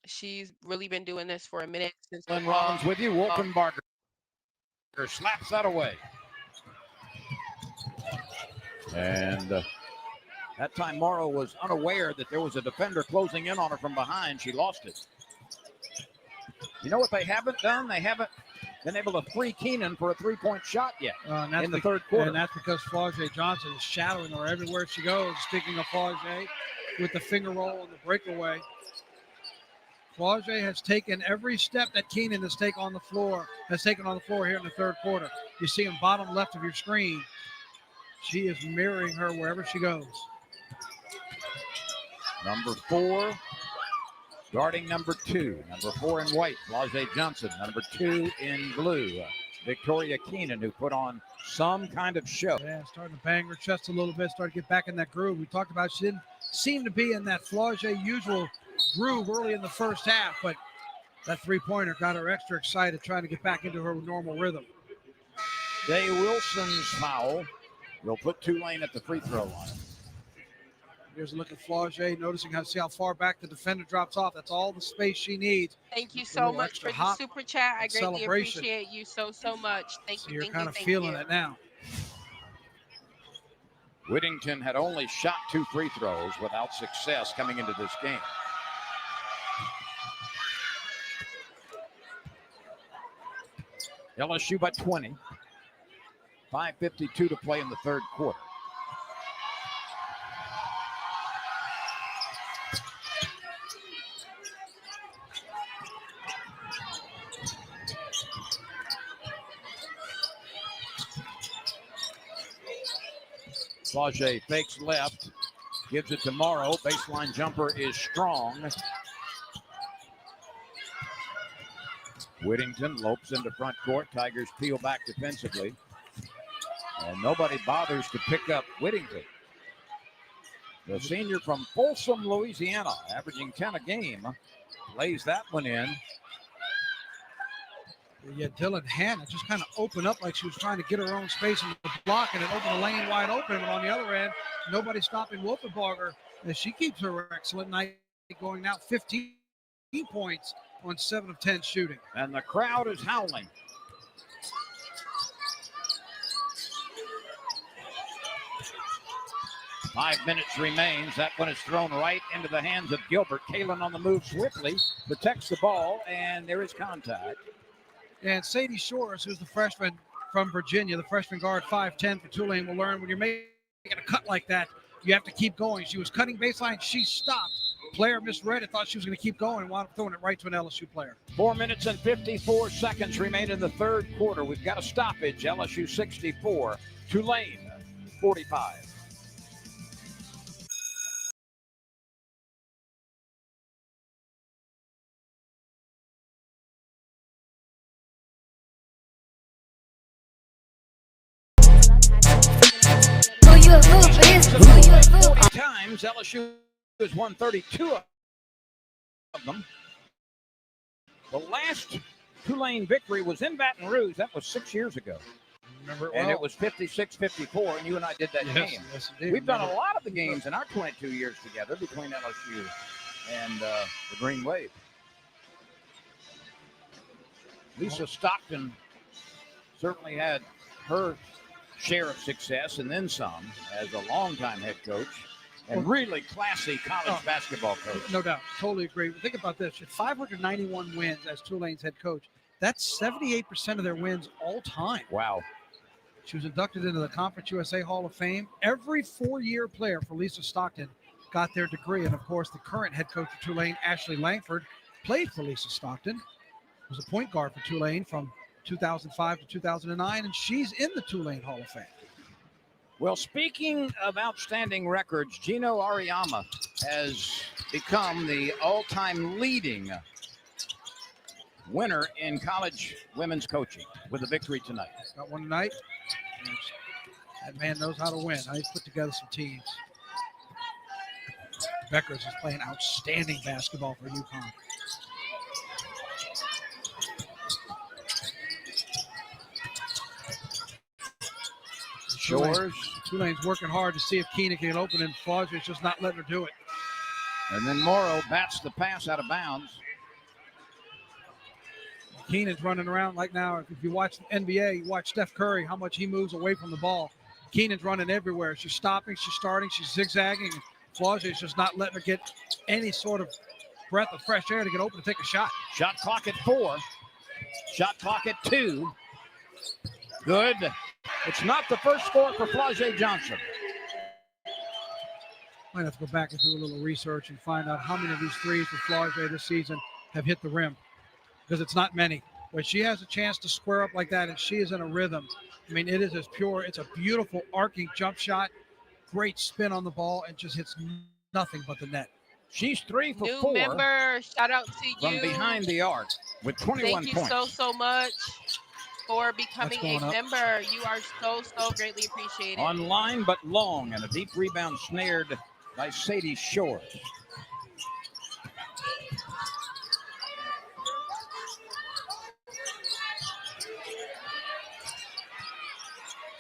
She's really been doing this for a minute since Lynn Rollins with you. Wolfenbarger slaps that away. And that time Morrow was unaware that there was a defender closing in on her from behind. She lost it. You know what they haven't done? They haven't been able to free Keenan for a three-point shot yet in the third quarter. And that's because Flaugier Johnson is shadowing her everywhere she goes. Speaking of Flaugier, with the finger roll and the breakaway. Flaugier has taken every step that Keenan has taken on the floor here in the third quarter. You see him bottom left of your screen. She is mirroring her wherever she goes. Number 4, guarding number 2. Number 4 in white, Flaugier Johnson. Number 2 in blue, Victoria Keenan, who put on some kind of show. Yeah, starting to bang her chest a little bit, starting to get back in that groove. We talked about she didn't seem to be in that Flaugier usual groove early in the first half, but that three-pointer got her extra excited, trying to get back into her normal rhythm. Day Wilson's foul will put Tulane at the free throw line. Here's a look at Flaugier, noticing see how far back the defender drops off. That's all the space she needs. Thank you so much for the super chat. I greatly appreciate you so much. Thank you. You're kind of feeling it now. Whittington had only shot 2 free throws without success coming into this game. LSU by 20. 5:52 to play in the third quarter. Flaugier fakes left, gives it to Morrow. Baseline jumper is strong. Whittington lopes into front court. Tigers peel back defensively. And nobody bothers to pick up Whittington. The senior from Folsom, Louisiana, averaging 10 a game, lays that one in. Yeah, Dylan Hannah just kind of opened up like she was trying to get her own space in the block, and it opened the lane wide open. And on the other end, nobody stopping Wolfenbarger as she keeps her excellent night, going now 15 points on 7 of 10 shooting. And the crowd is howling. Five minutes remains. That one is thrown right into the hands of Gilbert. Kalen on the move swiftly, protects the ball, and there is contact. And Sadie Shores, who's the freshman from Virginia, the freshman guard, 5'10" for Tulane, will learn when you're making a cut like that, you have to keep going. She was cutting baseline. She stopped. Player misread it, thought she was going to keep going, and wound up throwing it right to an LSU player. 4 minutes and 54 seconds remain in the third quarter. We've got a stoppage. LSU 64, Tulane 45. Times LSU has won 32 of them. The last Tulane victory was in Baton Rouge. That was 6 years ago. Remember it and well. It was 56-54, and you and I did that game. Yes, indeed. We've done a lot of the games in our 22 years together between LSU and the Green Wave. Lisa Stockton certainly had her share of success and then some as a longtime head coach and really classy college basketball coach. No doubt. Totally agree. Think about this. She had 591 wins as Tulane's head coach. That's 78% of their wins all time. Wow. She was inducted into the Conference USA Hall of Fame. Every 4-year player for Lisa Stockton got their degree. And, of course, the current head coach of Tulane, Ashley Langford, played for Lisa Stockton, was a point guard for Tulane from 2005 to 2009, and she's in the Tulane Hall of Fame. Well, speaking of outstanding records, Gino Ariyama has become the all-time leading winner in college women's coaching with a victory tonight. Got one tonight. That man knows how to win. He's put together some teams. Beckers is playing outstanding basketball for UConn. Shores. Tulane's working hard to see if Keena can get open, and Flauger's just not letting her do it. And then Morrow bats the pass out of bounds. Keenan's running around like now. If you watch the NBA, you watch Steph Curry, how much he moves away from the ball. Keenan's running everywhere. She's stopping, she's starting, she's zigzagging. Flauger's just not letting her get any sort of breath of fresh air to get open to take a shot. Shot clock at 4. Shot clock at 2. Good. It's not the first score for Flauger Johnson. Might have to go back and do a little research and find out how many of these threes for Flauger this season have hit the rim, because it's not many. When she has a chance to square up like that and she is in a rhythm, I mean, it is as pure. It's a beautiful arcing jump shot, great spin on the ball, and just hits nothing but the net. She's 3 for New 4 member, shout out to from you. behind the arc with 21 Thank points. you so much for becoming a going up. member. You are so greatly appreciated. Online but long, and a deep rebound snared by Sadie Shores.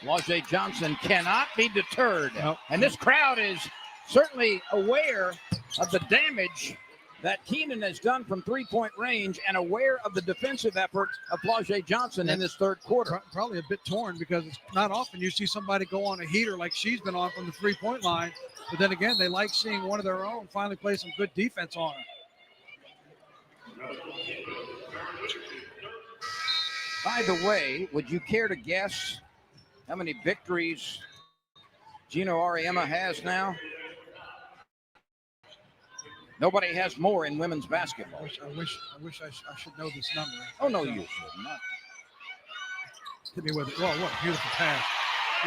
Flauger Johnson cannot be deterred. Nope. And this crowd is certainly aware of the damage that Keenan has done from three-point range and aware of the defensive effort of Flauger Johnson in this third quarter. Probably a bit torn, because it's not often you see somebody go on a heater like she's been on from the three-point line. But then again, they like seeing one of their own finally play some good defense on her. By the way, would you care to guess how many victories Gino Auriemma has now? Nobody has more in women's basketball. I wish I should know this number. Oh, no, you should not. Hit me with it. Whoa, what a beautiful pass.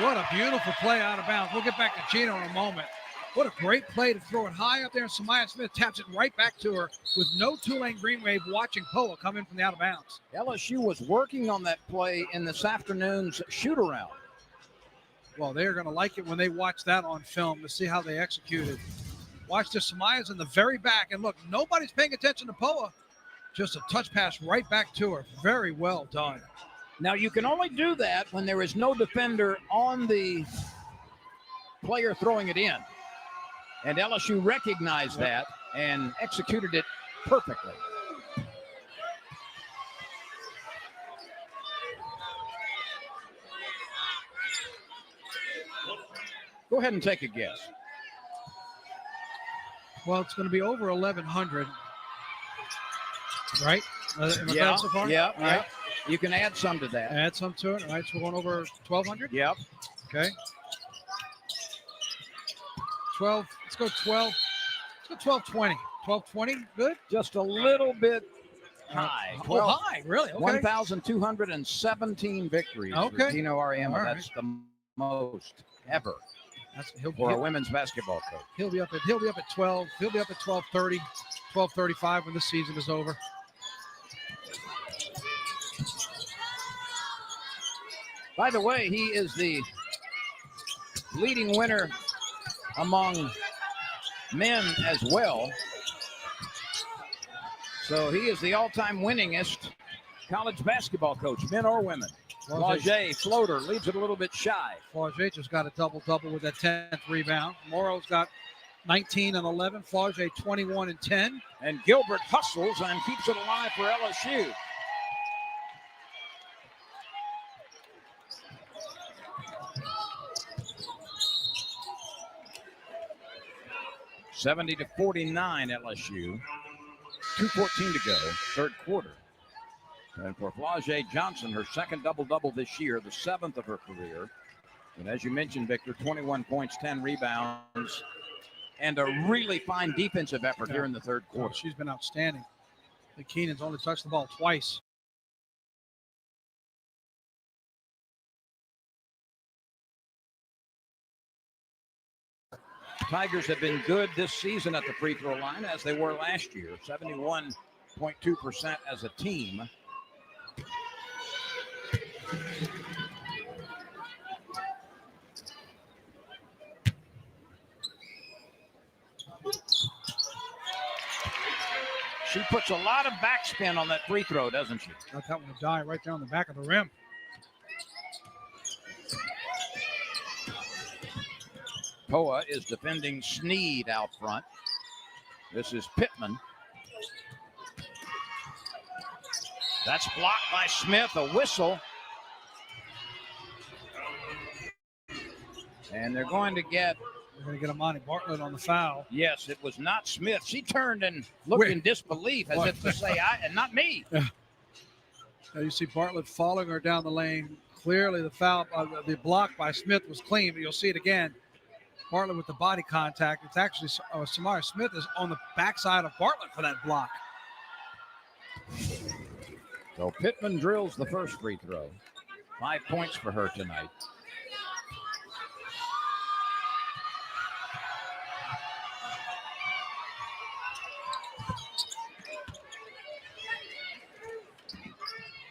What a beautiful play out of bounds. We'll get back to Gino in a moment. What a great play to throw it high up there, and Samaya Smith taps it right back to her with no Tulane Green Wave watching Poa come in from the out of bounds. LSU was working on that play in this afternoon's shoot-around. Well, they're going to like it when they watch that on film to see how they executed. Watch this. Samaya's in the very back, and look, nobody's paying attention to Poa. Just a touch pass right back to her. Very well done. Now, you can only do that when there is no defender on the player throwing it in. And LSU recognized that and executed it perfectly. Go ahead and take a guess. Well, it's going to be over 1,100, right? Yeah, So far? yeah, All right. You can add some to that. Add some to it. All right, so we're going over 1,200? Yep. Okay. 12. Let's go 12. Let's go 1220. 1220. Good. Just a little bit high. Oh, high. Really? Okay. 1,217 victories for Okay. Gino Auriemma. All right. That's the most ever He'll for a women's basketball coach. He'll be up at 12. He'll be up at 12:30, 12:35 when the season is over. By the way, he is the leading winner among men as well. So he is the all-time winningest college basketball coach, men or women. Flauger, floater, leaves it a little bit shy. Flauger just got a double-double with that 10th rebound. Morrow's got 19 and 11. Flauger 21 and 10. And Gilbert hustles and keeps it alive for LSU. $70-49 LSU. 2:14 to go, third quarter. And for Flau'jae Johnson, her second double-double this year, the 7th of her career. And as you mentioned, Victor, 21 points, 10 rebounds, and a really fine defensive effort here in the third quarter. She's been outstanding. I think Keenan's only touched the ball twice. Tigers have been good this season at the free throw line, as they were last year, 71.2% as a team. She puts a lot of backspin on that free throw, doesn't she? Got that one to die right there on the back of the rim. Poa is defending Sneed out front. This is Pittman. That's blocked by Smith, a whistle. And they're going to get... They're going to get Amani Bartlett on the foul. Yes, it was not Smith. She turned and looked in disbelief as if to say, and not me. Yeah. Now you see Bartlett following her down the lane. Clearly the foul, the block by Smith was clean, but you'll see it again. Bartlett with the body contact. It's actually Samara Smith is on the backside of Bartlett for that block. So Pittman drills the first free throw. 5 points for her tonight.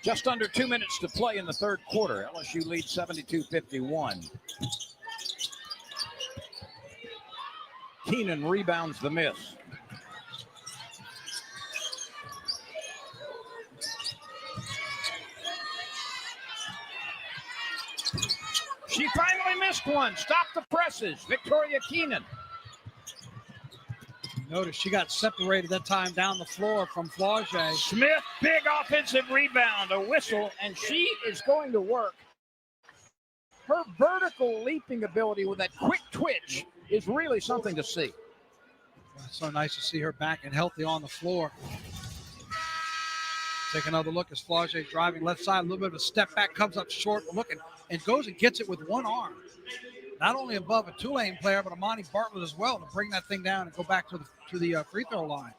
Just under 2 minutes to play in the third quarter. LSU leads 72-51. Keenan rebounds the miss. She finally missed one. Stop the presses. Victoria Keenan. Notice she got separated that time down the floor from Flau'jae. Smith, big offensive rebound, a whistle, and she is going to work. Her vertical leaping ability with that quick twitch is really something to see. It's so nice to see her back and healthy on the floor. Take another look as Flau'jae driving left side, a little bit of a step back, comes up short, looking, and goes and gets it with one arm. Not only above a Tulane player, but Amani Bartlett as well to bring that thing down and go back to the free throw line.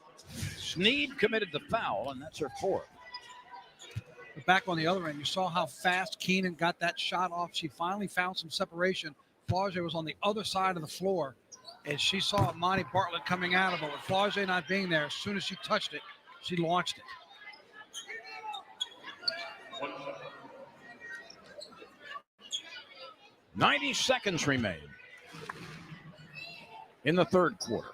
Sneed committed the foul, and that's her fourth. But back on the other end, you saw how fast Keenan got that shot off. She finally found some separation. Flau'jae was on the other side of the floor, and she saw Amani Bartlett coming out of it. With Flau'jae not being there, as soon as she touched it, she launched it. .90 seconds remain in the third quarter.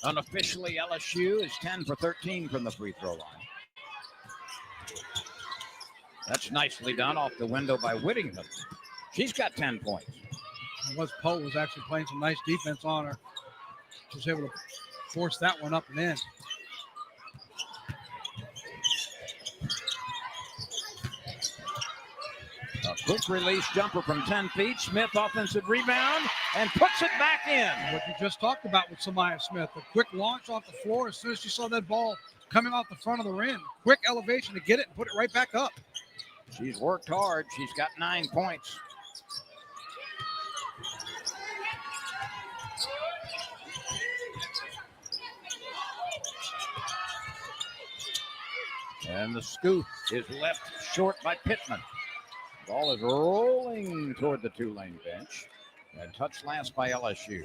Unofficially, LSU is 10 for 13 from the free throw line. That's nicely done off the window by Whittingham. She's got 10 points. Poe was actually playing some nice defense on her. She was able to force that one up and in. A quick release jumper from 10 feet. Smith offensive rebound and puts it back in. What you just talked about with Samaya Smith, a quick launch off the floor as soon as she saw that ball coming off the front of the rim. Quick elevation to get it and put it right back up. She's worked hard. She's got 9 points. And the scoop is left short by Pittman. Ball is rolling toward the Tulane bench. And touch last by LSU.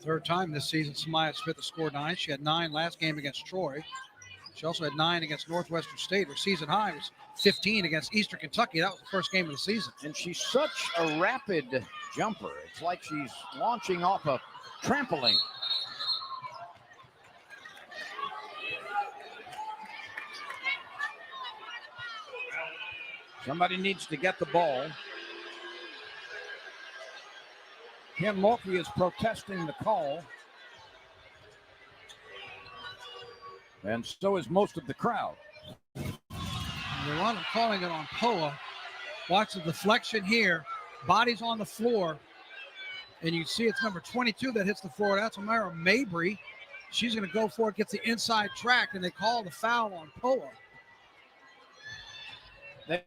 Third time this season, Samaya Smith has scored 9. She had 9 last game against Troy. She also had 9 against Northwestern State. Her season high was 15 against Eastern Kentucky. That was the first game of the season. And she's such a rapid jumper. It's like she's launching off a trampoline. Somebody needs to get the ball. Kim Mulkey is protesting the call. And so is most of the crowd. They want them calling it on Poa. Watch the deflection here. Body's on the floor. And you see it's number 22 that hits the floor. That's Amara Mabry. She's going to go for it, gets the inside track, and they call the foul on Poa. They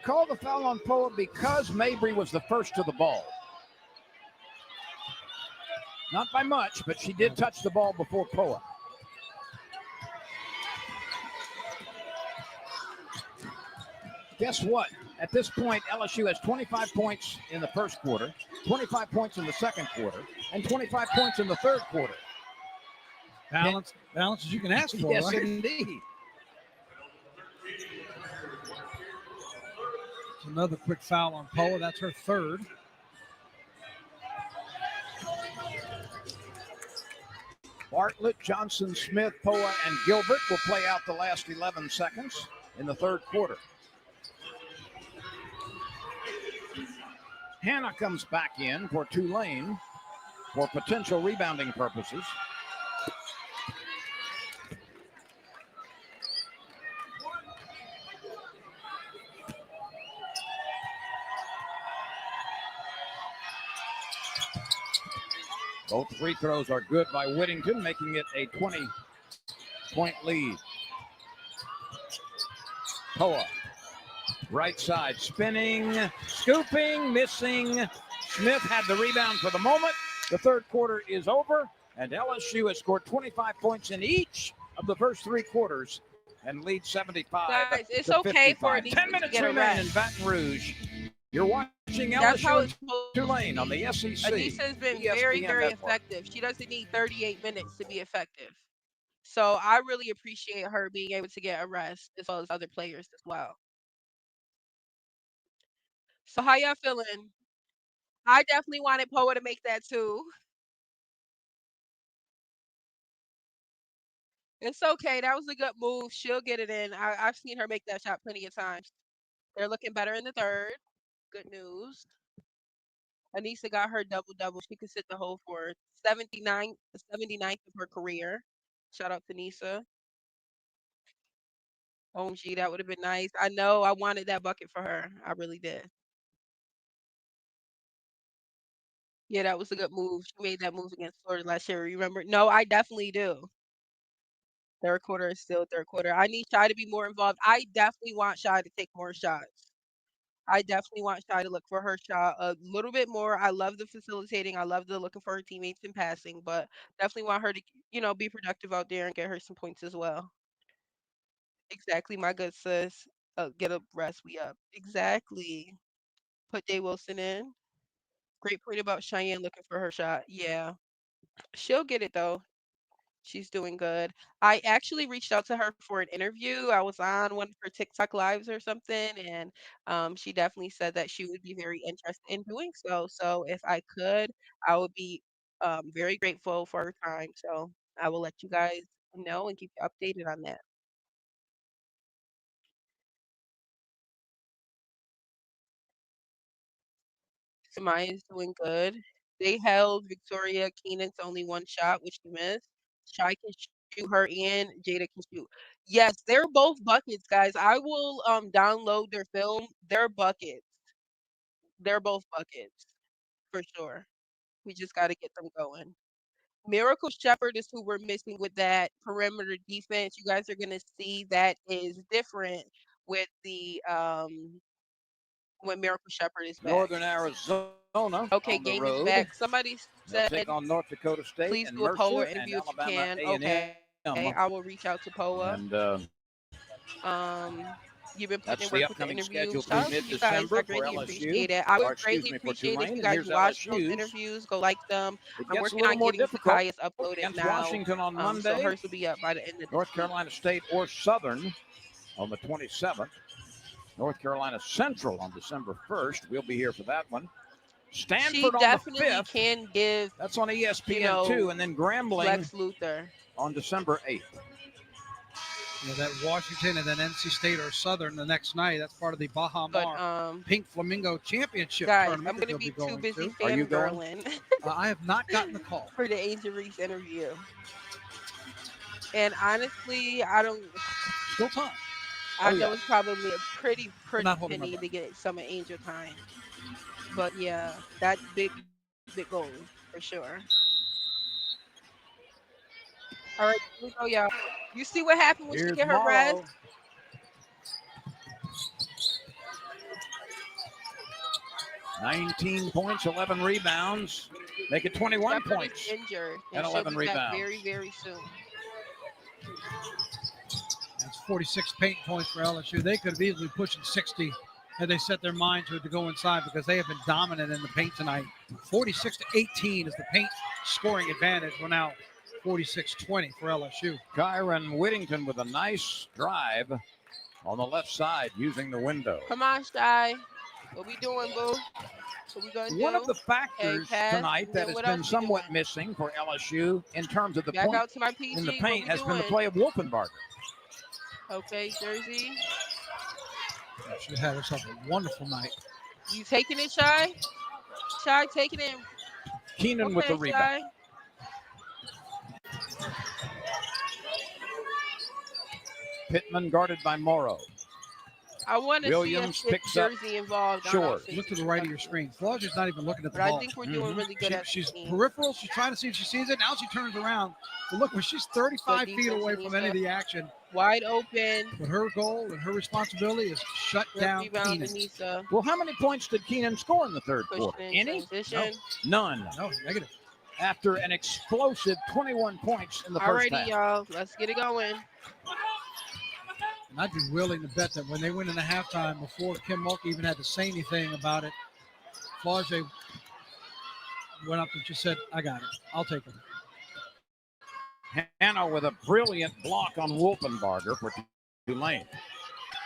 called the foul on Poa because Mabry was the first to the ball. Not by much, but she did touch the ball before Poa. Guess what? At this point, LSU has 25 points in the first quarter, 25 points in the second quarter, and 25 points in the third quarter. Balance as you can ask for. Yes, right? indeed. It's another quick foul on Poa. That's her third. Bartlett, Johnson, Smith, Poa, and Gilbert will play out the last 11 seconds in the third quarter. Hannah comes back in for Tulane for potential rebounding purposes. Both free throws are good by Whittington, making it a 20-point lead. Poa, right side, spinning, scooping, missing. Smith had the rebound for the moment. The third quarter is over, and LSU has scored 25 points in each of the first three quarters and leads 75 Guys, it's to okay 55. for Anissa 10 to minutes get a remain in rest. Baton Rouge. You're watching That's how LSU it's and supposed Tulane on the SEC. Anissa's been ESPN very, very Network. effective. She doesn't need 38 minutes to be effective. So I really appreciate her being able to get a rest as well as other players as well. So how y'all feeling? I definitely wanted Poa to make that too. It's okay. That was a good move. She'll get it in. I've seen her make that shot plenty of times. They're looking better in the third. Good news. Anissa got her double-double. She could sit the whole for 79th of her career. Shout out to Anissa. OMG, that would have been nice. I know I wanted that bucket for her. I really did. Yeah, that was a good move. She made that move against Florida last year. Remember? No, I definitely do. Third quarter is still third quarter. I need Shy to be more involved. I definitely want Shy to take more shots. I definitely want Shy to look for her shot a little bit more. I love the facilitating. I love the looking for her teammates and passing, but definitely want her to, be productive out there and get her some points as well. Exactly, my good sis. Get a rest. We up. Exactly. Put Day Wilson in. Great point about Cheyenne looking for her shot. Yeah. She'll get it though. She's doing good. I actually reached out to her for an interview. I was on one of her TikTok lives or something, and she definitely said that she would be very interested in doing so. So if I could, I would be very grateful for her time. So I will let you guys know and keep you updated on that. Samaya's doing good. They held Victoria Keenan to only one shot, which she missed. Shy can shoot her and Jada can shoot. Yes, they're both buckets, guys. I will download their film. They're buckets. They're both buckets for sure. We just got to get them going. Miracle Shepherd is who we're missing with that perimeter defense. You guys are gonna see that is different with the when Miracle Shepherd is back. Northern Arizona Okay, on the game is road. back. Somebody They'll said, take on North Dakota State please and do a Mercer Poa and interview if you Alabama can. A&M. Okay, I will reach out to Poa. And You've been putting that's in the work with the upcoming interviews. schedule Shout through out to you guys. mid-December I for greatly LSU. appreciate it. I Or would excuse greatly me, for appreciate if Tulane. you And guys here's watch those LSU's. interviews, go like them. It I'm gets a working little on more getting difficult Sakai's uploaded against now. Washington on So Monday, hers will be up by the end of the North week. Carolina State or Southern on the 27th. North Carolina Central on December 1st. We'll be here for that one. Stanford She on the definitely 5th. can give, That's on ESPN 2, and then Grambling Lex Luthor on December 8th. That Washington and then NC State or Southern the next night. That's part of the Baja Mar Pink Flamingo Championship guys, tournament. I'm going to be too busy fangirling. I have not gotten the call for the Angel Reese interview. And honestly, I don't. Still time. I Oh, know yeah. it's probably a pretty Not holding my penny breath. to get some of Angel time. But yeah, that big goal for sure. All right, here we go, y'all. You see what happened when she Here's get her rest? Morrow. 19 points, 11 rebounds. Make it 21 Shepherd is points injured, and and she'll 11 be back rebounds. very soon. That's 46 paint points for LSU. They could have easily pushed 60 had they set their mind to it to go inside because they have been dominant in the paint tonight. 46-18 is the paint scoring advantage. We're now 46-20 for LSU. Kyron Whittington with a nice drive on the left side using the window. Come on, Shy. What we doing, boo? What we gonna do? One of the factors pass, tonight and that then has what been else we somewhat doing? missing for LSU in terms of the Back point out to my PG. in the What paint we has been the doing? play of Wolfenbarger. Okay, Jersey. She had herself a wonderful night. You taking it, Shy? Shy taking it. Keenan with the rebound. Shy. Pittman guarded by Morrow. I want to see Williams us get picks up Jersey involved. Short. Look to the right of your screen. Flauger's not even looking at the But ball. I think we're doing really good at She's 16. peripheral. She's trying to see if she sees it. Now she turns around. But look, when she's 35 Good feet defense, away from any of the action, Wide open. but her goal and her responsibility is shut Good down rebound, Keenan. Anissa. Well, how many points did Keenan score in the third Pushing quarter? in Any? transition. None. No, negative. After an explosive 21 points in the first Alrighty, half. y'all. Let's get it going. And I'd be willing to bet that when they went into halftime, before Kim Mulkey even had to say anything about it, Flauger went up and just said, I got it. I'll take it. Hannah with a brilliant block on Wolfenbarger for Tulane.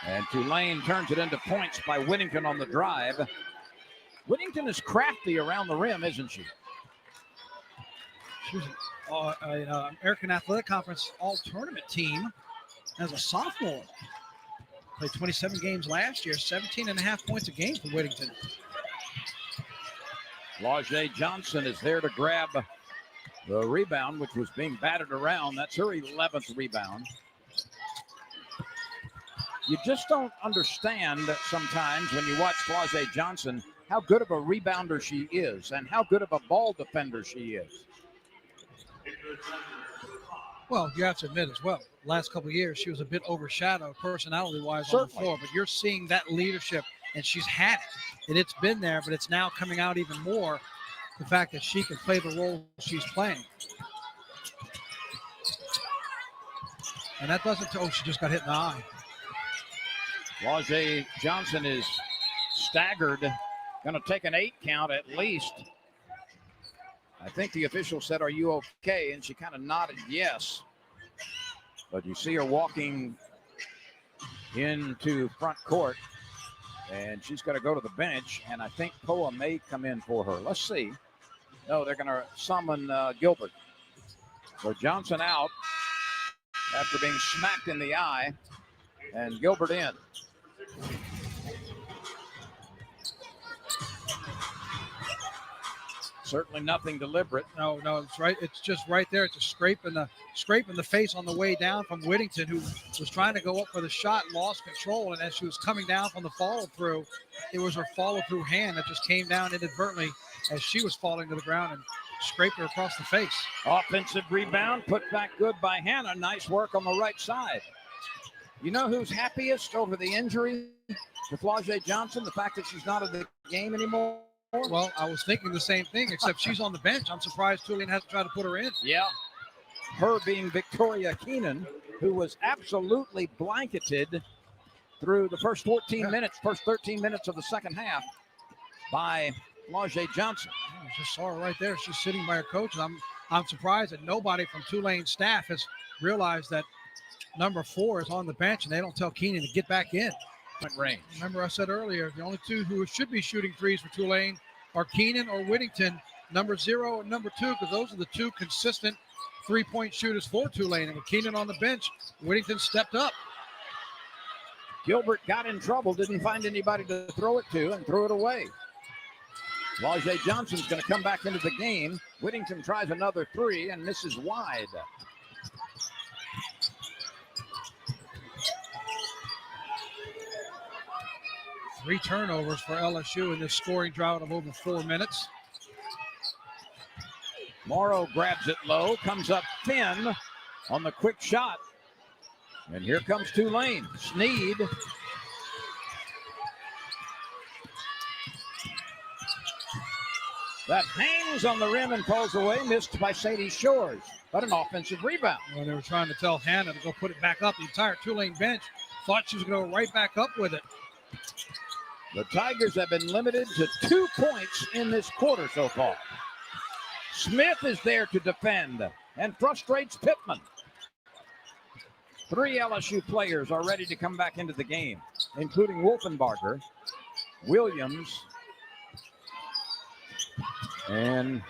And Tulane turns it into points by Whittington on the drive. Whittington is crafty around the rim, isn't she? She was an American Athletic Conference all-tournament team as a sophomore. Played 27 games last year, 17.5 points a game for Whittington. Flauger Johnson is there to grab the rebound, which was being battered around. That's her 11th rebound. You just don't understand sometimes when you watch Flauger Johnson how good of a rebounder she is and how good of a ball defender she is. Well, you have to admit as well, last couple of years, she was a bit overshadowed personality-wise on the floor, but you're seeing that leadership, and she's had it, and it's been there, but it's now coming out even more, the fact that she can play the role she's playing. And that doesn't, she just got hit in the eye. Flauger Johnson is staggered, going to take an 8 count at least. I think the official said, are you okay? And she kind of nodded yes. But you see her walking into front court, and she's got to go to the bench, and I think Poa may come in for her. Let's see. No, they're going to summon Gilbert. So Johnson out after being smacked in the eye, and Gilbert in. Certainly nothing deliberate. No, it's right. It's just right there. It's a scrape in the face on the way down from Whittington, who was trying to go up for the shot, lost control, and as she was coming down from the follow-through, it was her follow-through hand that just came down inadvertently as she was falling to the ground and scraped her across the face. Offensive rebound, put back good by Hannah. Nice work on the right side. You know who's happiest over the injury to Flauger Johnson? The fact that she's not in the game anymore? Well, I was thinking the same thing, except she's on the bench. I'm surprised Tulane has to try to put her in. Yeah. Her being Victoria Keenan, who was absolutely blanketed through the first 13 minutes of the second half by Flauger Johnson. I just saw her right there. She's sitting by her coach, and I'm surprised that nobody from Tulane staff has realized that number 4 is on the bench, and they don't tell Keenan to get back in. Range. Remember I said earlier, the only two who should be shooting threes for Tulane are Keenan or Whittington, number 0 and number 2, because those are the two consistent three-point shooters for Tulane. And with Keenan on the bench, Whittington stepped up. Gilbert got in trouble, didn't find anybody to throw it to, and threw it away. Flauger Johnson's going to come back into the game. Whittington tries another 3 and misses wide. 3 turnovers for LSU in this scoring drought of over 4 minutes. Morrow grabs it low, comes up thin on the quick shot. And here comes Tulane. Sneed. That hangs on the rim and falls away, missed by Sadie Shores, but an offensive rebound. When they were trying to tell Hannah to go put it back up, the entire Tulane bench thought she was going to go right back up with it. The Tigers have been limited to 2 points in this quarter so far. Smith is there to defend and frustrates Pittman. 3 LSU players are ready to come back into the game, including Wolfenbarger, Williams, and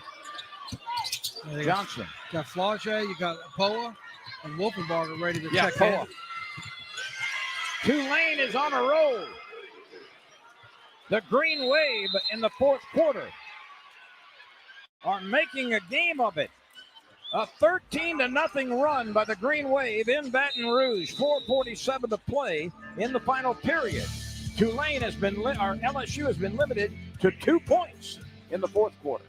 Johnson. You got Flaugier, you got Poa, and Wolfenbarger ready to check Poa. in. Tulane is on a roll. The Green Wave in the fourth quarter are making a game of it. A 13-0 run by the Green Wave in Baton Rouge. 4:47 to play in the final period. Tulane has been, or LSU has been limited to 2 points in the fourth quarter.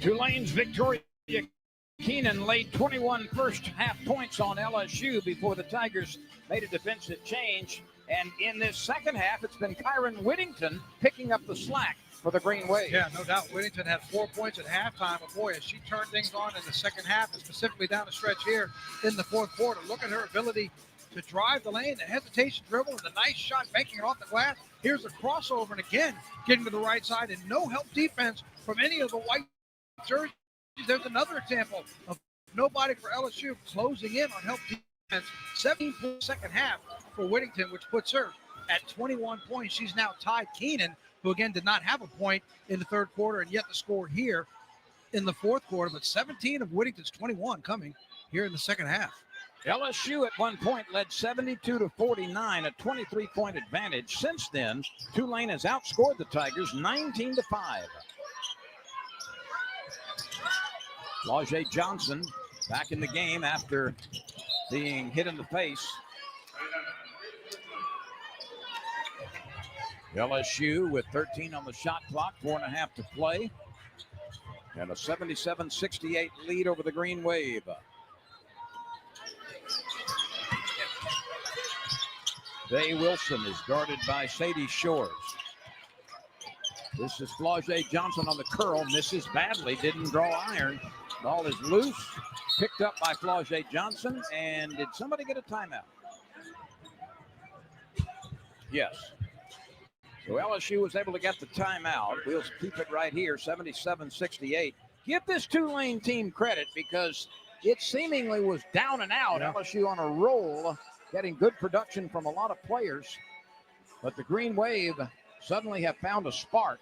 Tulane's Victoria Keenan laid 21 first half points on LSU before the Tigers made a defensive change. And in this second half, it's been Kyron Whittington picking up the slack for the Green Wave. Yeah, no doubt. Whittington had 4 points at halftime. But boy, as she turned things on in the second half, and specifically down the stretch here in the fourth quarter, look at her ability to drive the lane, the hesitation dribble, and the nice shot making it off the glass. Here's a crossover, and again, getting to the right side, and no help defense from any of the white jerseys. There's another example of nobody for LSU closing in on help defense. 17 second half for Whittington, which puts her at 21 points. She's now tied Keenan, who again did not have a point in the third quarter and yet to score here in the fourth quarter. But 17 of Whittington's 21 coming here in the second half. LSU at one point led 72-49, a 23-point advantage. Since then, Tulane has outscored the Tigers 19-5. Flaugier Johnson back in the game after being hit in the face. LSU with 13 on the shot clock, 4.5 to play. And a 77-68 lead over the Green Wave. Day Wilson is guarded by Sadie Shores. This is Flaugier Johnson on the curl, misses badly, didn't draw iron. Ball is loose, picked up by Flaugier Johnson, and did somebody get a timeout? Yes. So LSU was able to get the timeout. We'll keep it right here, 77-68. give this Tulane team credit because it seemingly was down and out. Yeah. LSU on a roll, getting good production from a lot of players. But the Green Wave suddenly have found a spark,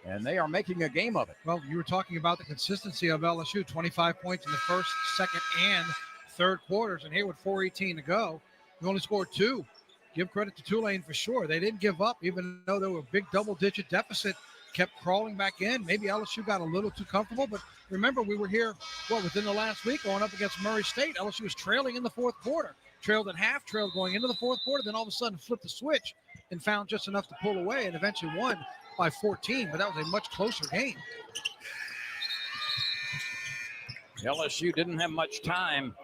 and they are making a game of it. Well, you were talking about the consistency of LSU, 25 points in the first, second, and third quarters, and here with 4:18 to go, you only scored 2. Give credit to Tulane for sure. They didn't give up, even though they were a big double-digit deficit, kept crawling back in. Maybe LSU got a little too comfortable, but remember, we were here, within the last week going up against Murray State. LSU was trailing in the fourth quarter, trailed at half, trailed going into the fourth quarter, then all of a sudden flipped the switch and found just enough to pull away and eventually won by 14, but that was a much closer game. LSU didn't have much time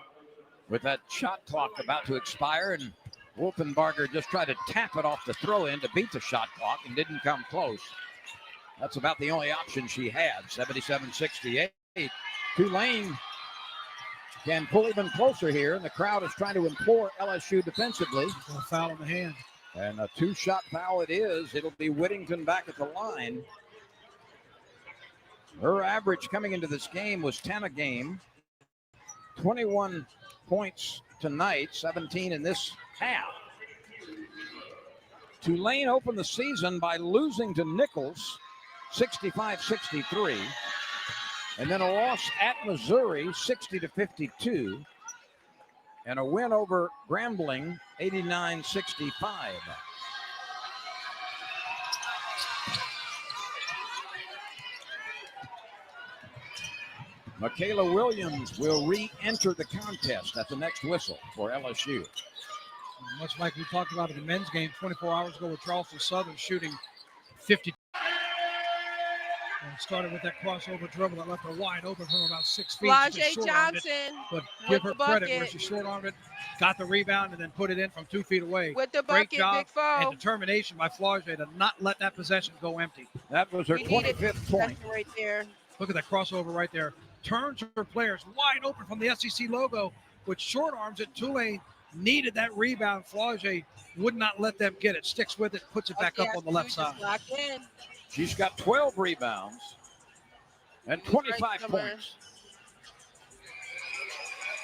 with that shot clock about to expire, and Wolfenbarger just tried to tap it off the throw-in to beat the shot clock and didn't come close. That's about the only option she had, 77-68. Tulane can pull even closer here, and the crowd is trying to implore LSU defensively. A foul on the hand. And a 2-shot foul it is. It'll be Whittington back at the line. Her average coming into this game was 10 a game. 21 points tonight, 17 in this half. Tulane opened the season by losing to Nichols, 65-63. And then a loss at Missouri, 60-52. And a win over Grambling, 89-65. Michaela Williams will re-enter the contest at the next whistle for LSU. Much like we talked about in the men's game 24 hours ago with Charleston Southern shooting 50. And started with that crossover dribble that left her wide open from about 6 feet. Flajay Johnson. But give her credit where she short-armed it, got the rebound, and then put it in from 2 feet away. With the Great bucket, job big foul. and determination by Flajay to not let that possession go empty. That was her 25th point. Right there. Look at that crossover right there. Turns her players wide open from the SEC logo with short arms. At Tulane needed that rebound. Flajay would not let them get it. Sticks with it, puts it back up on the left side. She's got 12 rebounds and 25 points.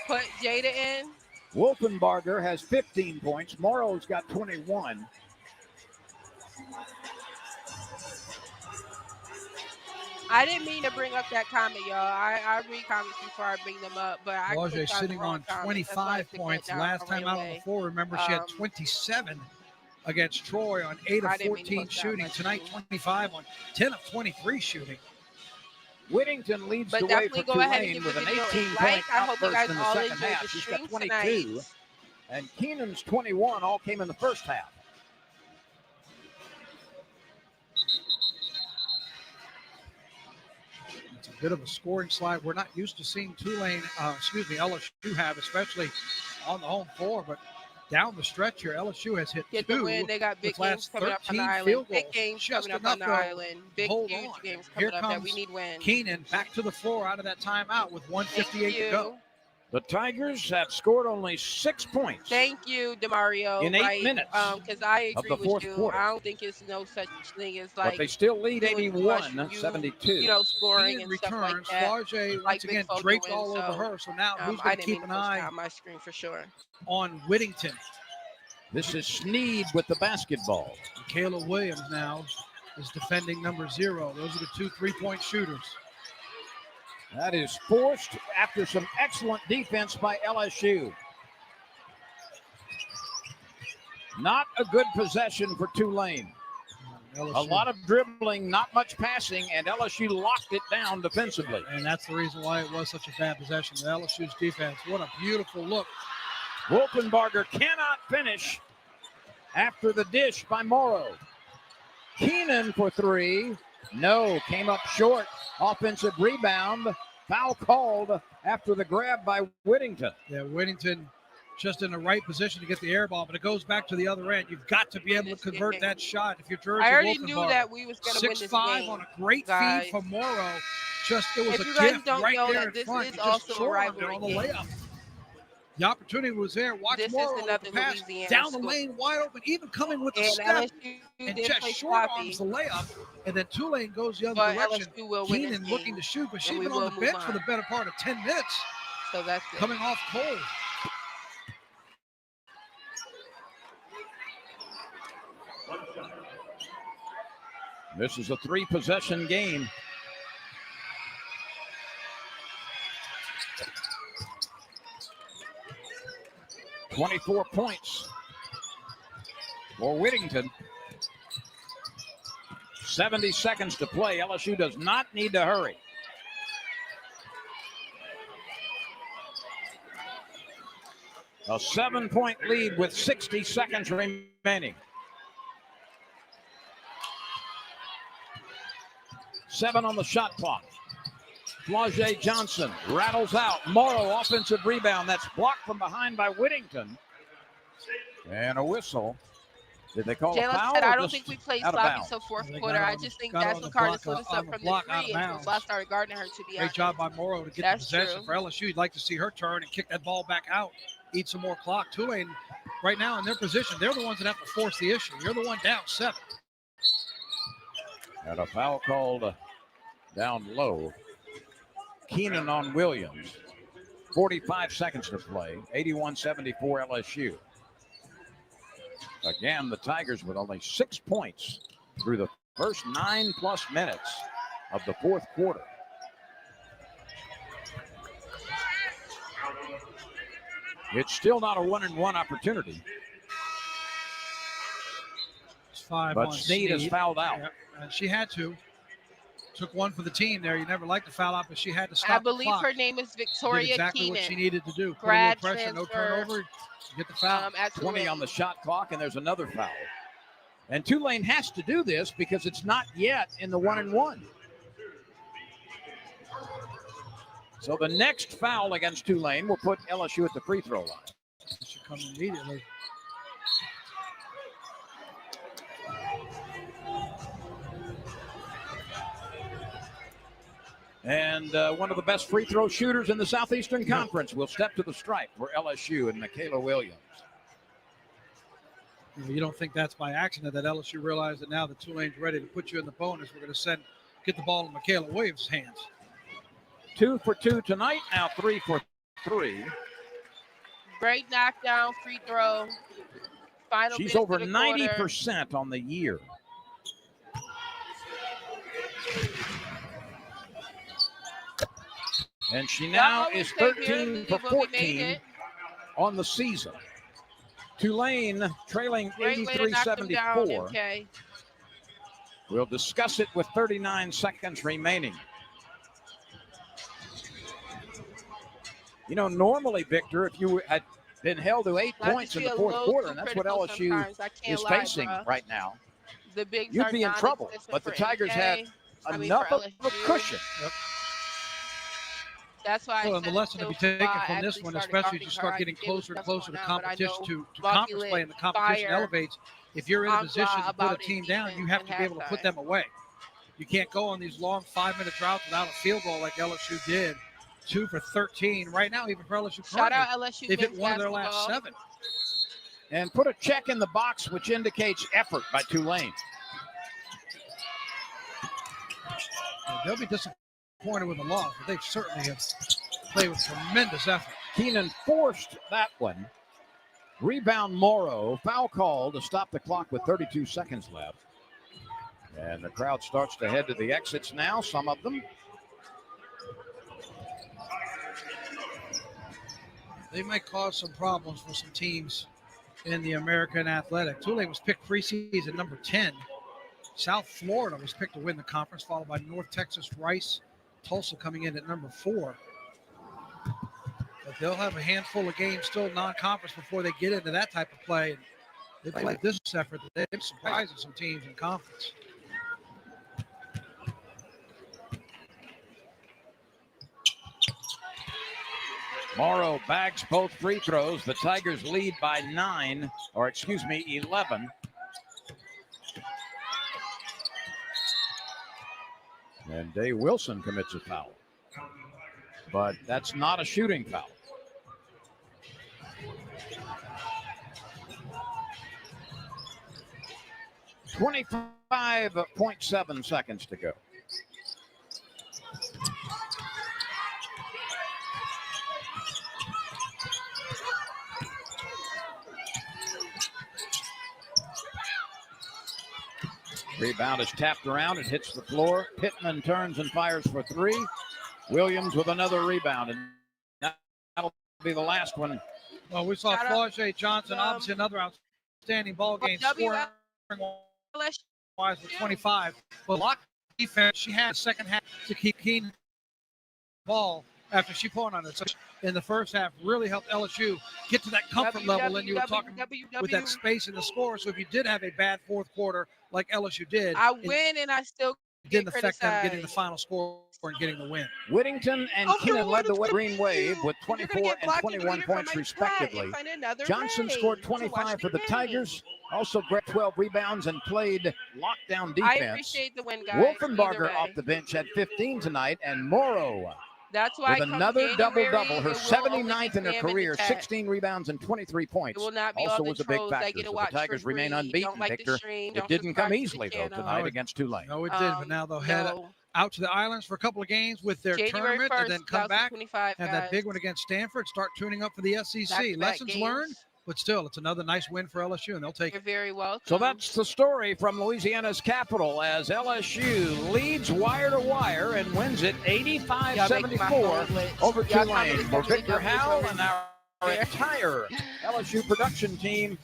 Put Jada in. Wolfenbarger has 15 points. Morrow's got 21. I didn't mean to bring up that comment, y'all. I read comments before I bring them up, but I Flajay sitting on 25 points. Last time out on the floor, remember, she had 27 against Troy on 8 of 14 shooting. Tonight, 25 on 10 of 23 shooting. Whittington leads the way for Tulane with an 18-point outburst in the second half. She's got 22. And Keenan's 21 all came in the first half. It's a bit of a scoring slide. We're not used to seeing LSU have, especially on the home floor, but down the stretch here, LSU has hit Get 2. The win. They got big games coming up on the island. Big games coming up on the island. Big, huge games coming up that we need wins. Keenan back to the floor out of that timeout with 1:58 to go. The Tigers have scored only 6 points. Thank you, DeMario. In 8 minutes because I agree with you. Quarter. I don't think it's no such thing as like. But they still lead 81-72. You know, scoring Keenan and stuff like returns. that. Flajay once again draped all over her. So now who's going to keep an eye on my screen for sure on Whittington? This is Sneed with the basketball. Michaela Williams now is defending number 0. Those are the 2 3-point shooters. That is forced after some excellent defense by LSU. Not a good possession for Tulane. LSU. A lot of dribbling, not much passing, and LSU locked it down defensively. And that's the reason why it was such a bad possession. The LSU's defense. What a beautiful look. Wolfenbarger cannot finish after the dish by Morrow. Keenan for 3. No, came up short. Offensive rebound. Foul called after the grab by Whittington. Yeah, Whittington just in the right position to get the air ball, but it goes back to the other end. You've got to be able to convert that shot if you're Jersey. I already knew that we was going to win this game. 6'5" on a great feed from Morrow. It was if a you guys gift don't right know there that in front. this is also a rivalry on the game. layup. The opportunity was there. Watch This is Morrow with another the pass Louisiana down the school. lane, wide open, even coming with the And step, LSU and did just play short sloppy, arms the layup. And then Tulane goes the other but direction. LSU will win this Keenan looking game, to shoot, but she's and we been on will the move bench for on. the better part of 10 minutes, So that's it. coming off cold. This is a 3-possession game. $24 points for Whittington. 70 seconds to play. LSU does not need to hurry. A 7-point lead with 60 seconds remaining. 7 on the shot clock. Flau'jae Johnson rattles out. Morrow offensive rebound. That's blocked from behind by Whittington. And a whistle. Did they call a Jalen foul? said, I or don't just think we played out of sloppy bounds? till fourth They got quarter. her I on the- just think got her that's on when the Carter block, slowed us on up the from the block, out of three bounds. until I started guarding her, to be Great honest. job by Morrow to get That's the possession. true. For LSU, you'd like to see her turn and kick that ball back out, eat some more clock. Tulane, right now in their position, they're the ones that have to force the issue. You're the one down 7. And a foul called down low. Keenan on Williams. 45 seconds to play. 81-74 LSU. Again, the Tigers with only 6 points through the first 9+ minutes of the fourth quarter. It's still not a 1-and-1 opportunity. It's 5 But on Snead has fouled out. Yeah, and she had to. Took one for the team there. You never like to foul out, but she had to stop I the believe clock. her name is Victoria Did exactly Keenan. what she needed to do. Put a Grad little pressure, no transfer, turnover, get the foul. at 20 Tulane. on the shot clock, and there's another foul. And Tulane has to do this because it's not yet in the 1-and-1. So the next foul against Tulane will put LSU at the free throw line. It should come immediately. And one of the best free throw shooters in the Southeastern Conference will step to the stripe for LSU and Michaela Williams. You don't think that's by accident that LSU realized that now that Tulane's ready to put you in the bonus, we're going to get the ball in Michaela Williams' hands. 2 for 2 tonight, now 3 for 3. Great knockdown, free throw. Final She's minutes over of the quarter. 90% on the year. And she now Y'all is always say 13 here, for believe when we made 14 it. on the season. Tulane trailing Great way to knock them down, 83-74. MK. We'll discuss it with 39 seconds remaining. You know, normally, Victor, if you had been held to 8 I points just in be the a fourth little quarter, too and that's what critical LSU sometimes. I can't is lie, facing bruh. right now, The bigs you'd are be in trouble. non-existent But the for Tigers MK. had I mean, enough for of a LSU. cushion. That's why Well, I and the said lesson to be until taken I from this actually one, started especially as guarding you her, start I getting knew there was closer and stuff closer to going on, but I competition, know to Lucky conference play, and the competition Fire elevates. If you're in a position to put a about team it down, even you have at to be able to put halftime. them away. You can't go on these long 5-minute droughts without a field goal like LSU did. 2 for 13 right now, even for LSU. Shout out currently, LSU they've hit men's one of their last basketball. 7. And put a check in the box, which indicates effort by Tulane. They'll be disappointed with the loss, but they certainly have played with tremendous effort. Keenan forced that one. Rebound Morrow. Foul call to stop the clock with 32 seconds left. And the crowd starts to head to the exits now, some of them. They might cause some problems for some teams in the American Athletic. Tulane was picked preseason number 10. South Florida was picked to win the conference, followed by North Texas, Rice, Tulsa coming in at number 4. But they'll have a handful of games still non-conference before they get into that type of play. And they think with this effort, they're surprising some teams in conference. Morrow bags both free throws. The Tigers lead by 11. And Day Wilson commits a foul. But that's not a shooting foul. 25.7 seconds to go. Rebound is tapped around. It hits the floor. Pittman turns and fires for three. Williams with another rebound. And that'll be the last one. Well, we saw Flau'jae Johnson, obviously another outstanding ball game, scoring wise with 25. But lock defense, she had a second half to keep Keen ball after she poured on it. So in the first half, really helped LSU get to that comfort level. And you were talking with that space in the score. So if you did have a bad fourth quarter like LSU did, I win and I still didn't affect them getting the final score and getting the win. Whittington and Keenan led the Green Wave with 24 and 21 points respectively. Johnson scored 25 for the Tigers. Also grabbed 12 rebounds and played lockdown defense. I appreciate the win, guys. Wolfenbarger off the bench had 15 tonight, and Morrow that's why with another double-double, her 79th in her career, 16 rebounds and 23 points. It will not be also all was the a big trolls factor. that get to So watch the Tigers for remain free. unbeaten, Don't like the Victor. stream, It don't didn't come subscribe to easily, the though, channel. tonight against Tulane. No, it did, but now they'll head out to the islands for a couple of games with their January tournament 1st, and then come back, 2025, have that big one against Stanford, start tuning up for the SEC. Back-to-back Lessons games. learned, but still, it's another nice win for LSU, and they'll take You're it. very welcome. So that's the story from Louisiana's capital as LSU leads wire to wire and wins it 85-74 over Tulane. For Victor Howell and our entire LSU production team,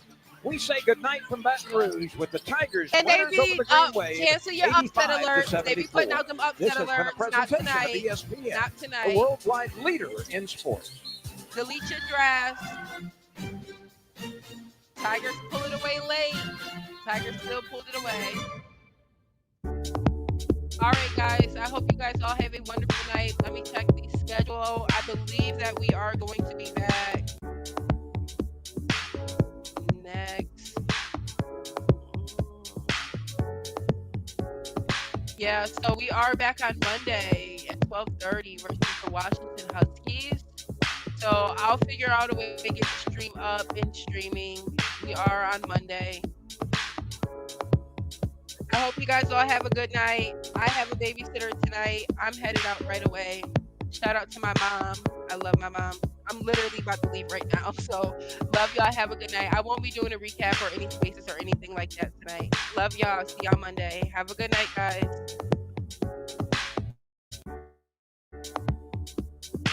we say goodnight from Baton Rouge with the Tigers And they winners over be the Green Wave, cancel your upset 85 to alerts. They be putting 74. out them upset This has been a alerts. Not presentation tonight. of ESPN, Not the tonight. worldwide leader in sports. Delete your drafts. Tigers pull it away late. Tigers still pulled it away. All right, guys. I hope you guys all have a wonderful night. Let me check the schedule. I believe that we are going to be back next. Yeah, so we are back on Monday at 12:30 versus the Washington Huskies. So I'll figure out a way to get the stream up and streaming. We are on Monday. I hope you guys all have a good night. I have a babysitter tonight. I'm headed out right away. Shout out to my mom. I love my mom. I'm literally about to leave right now. So love y'all. Have a good night. I won't be doing a recap or any spaces or anything like that tonight. Love y'all. See y'all Monday. Have a good night, guys.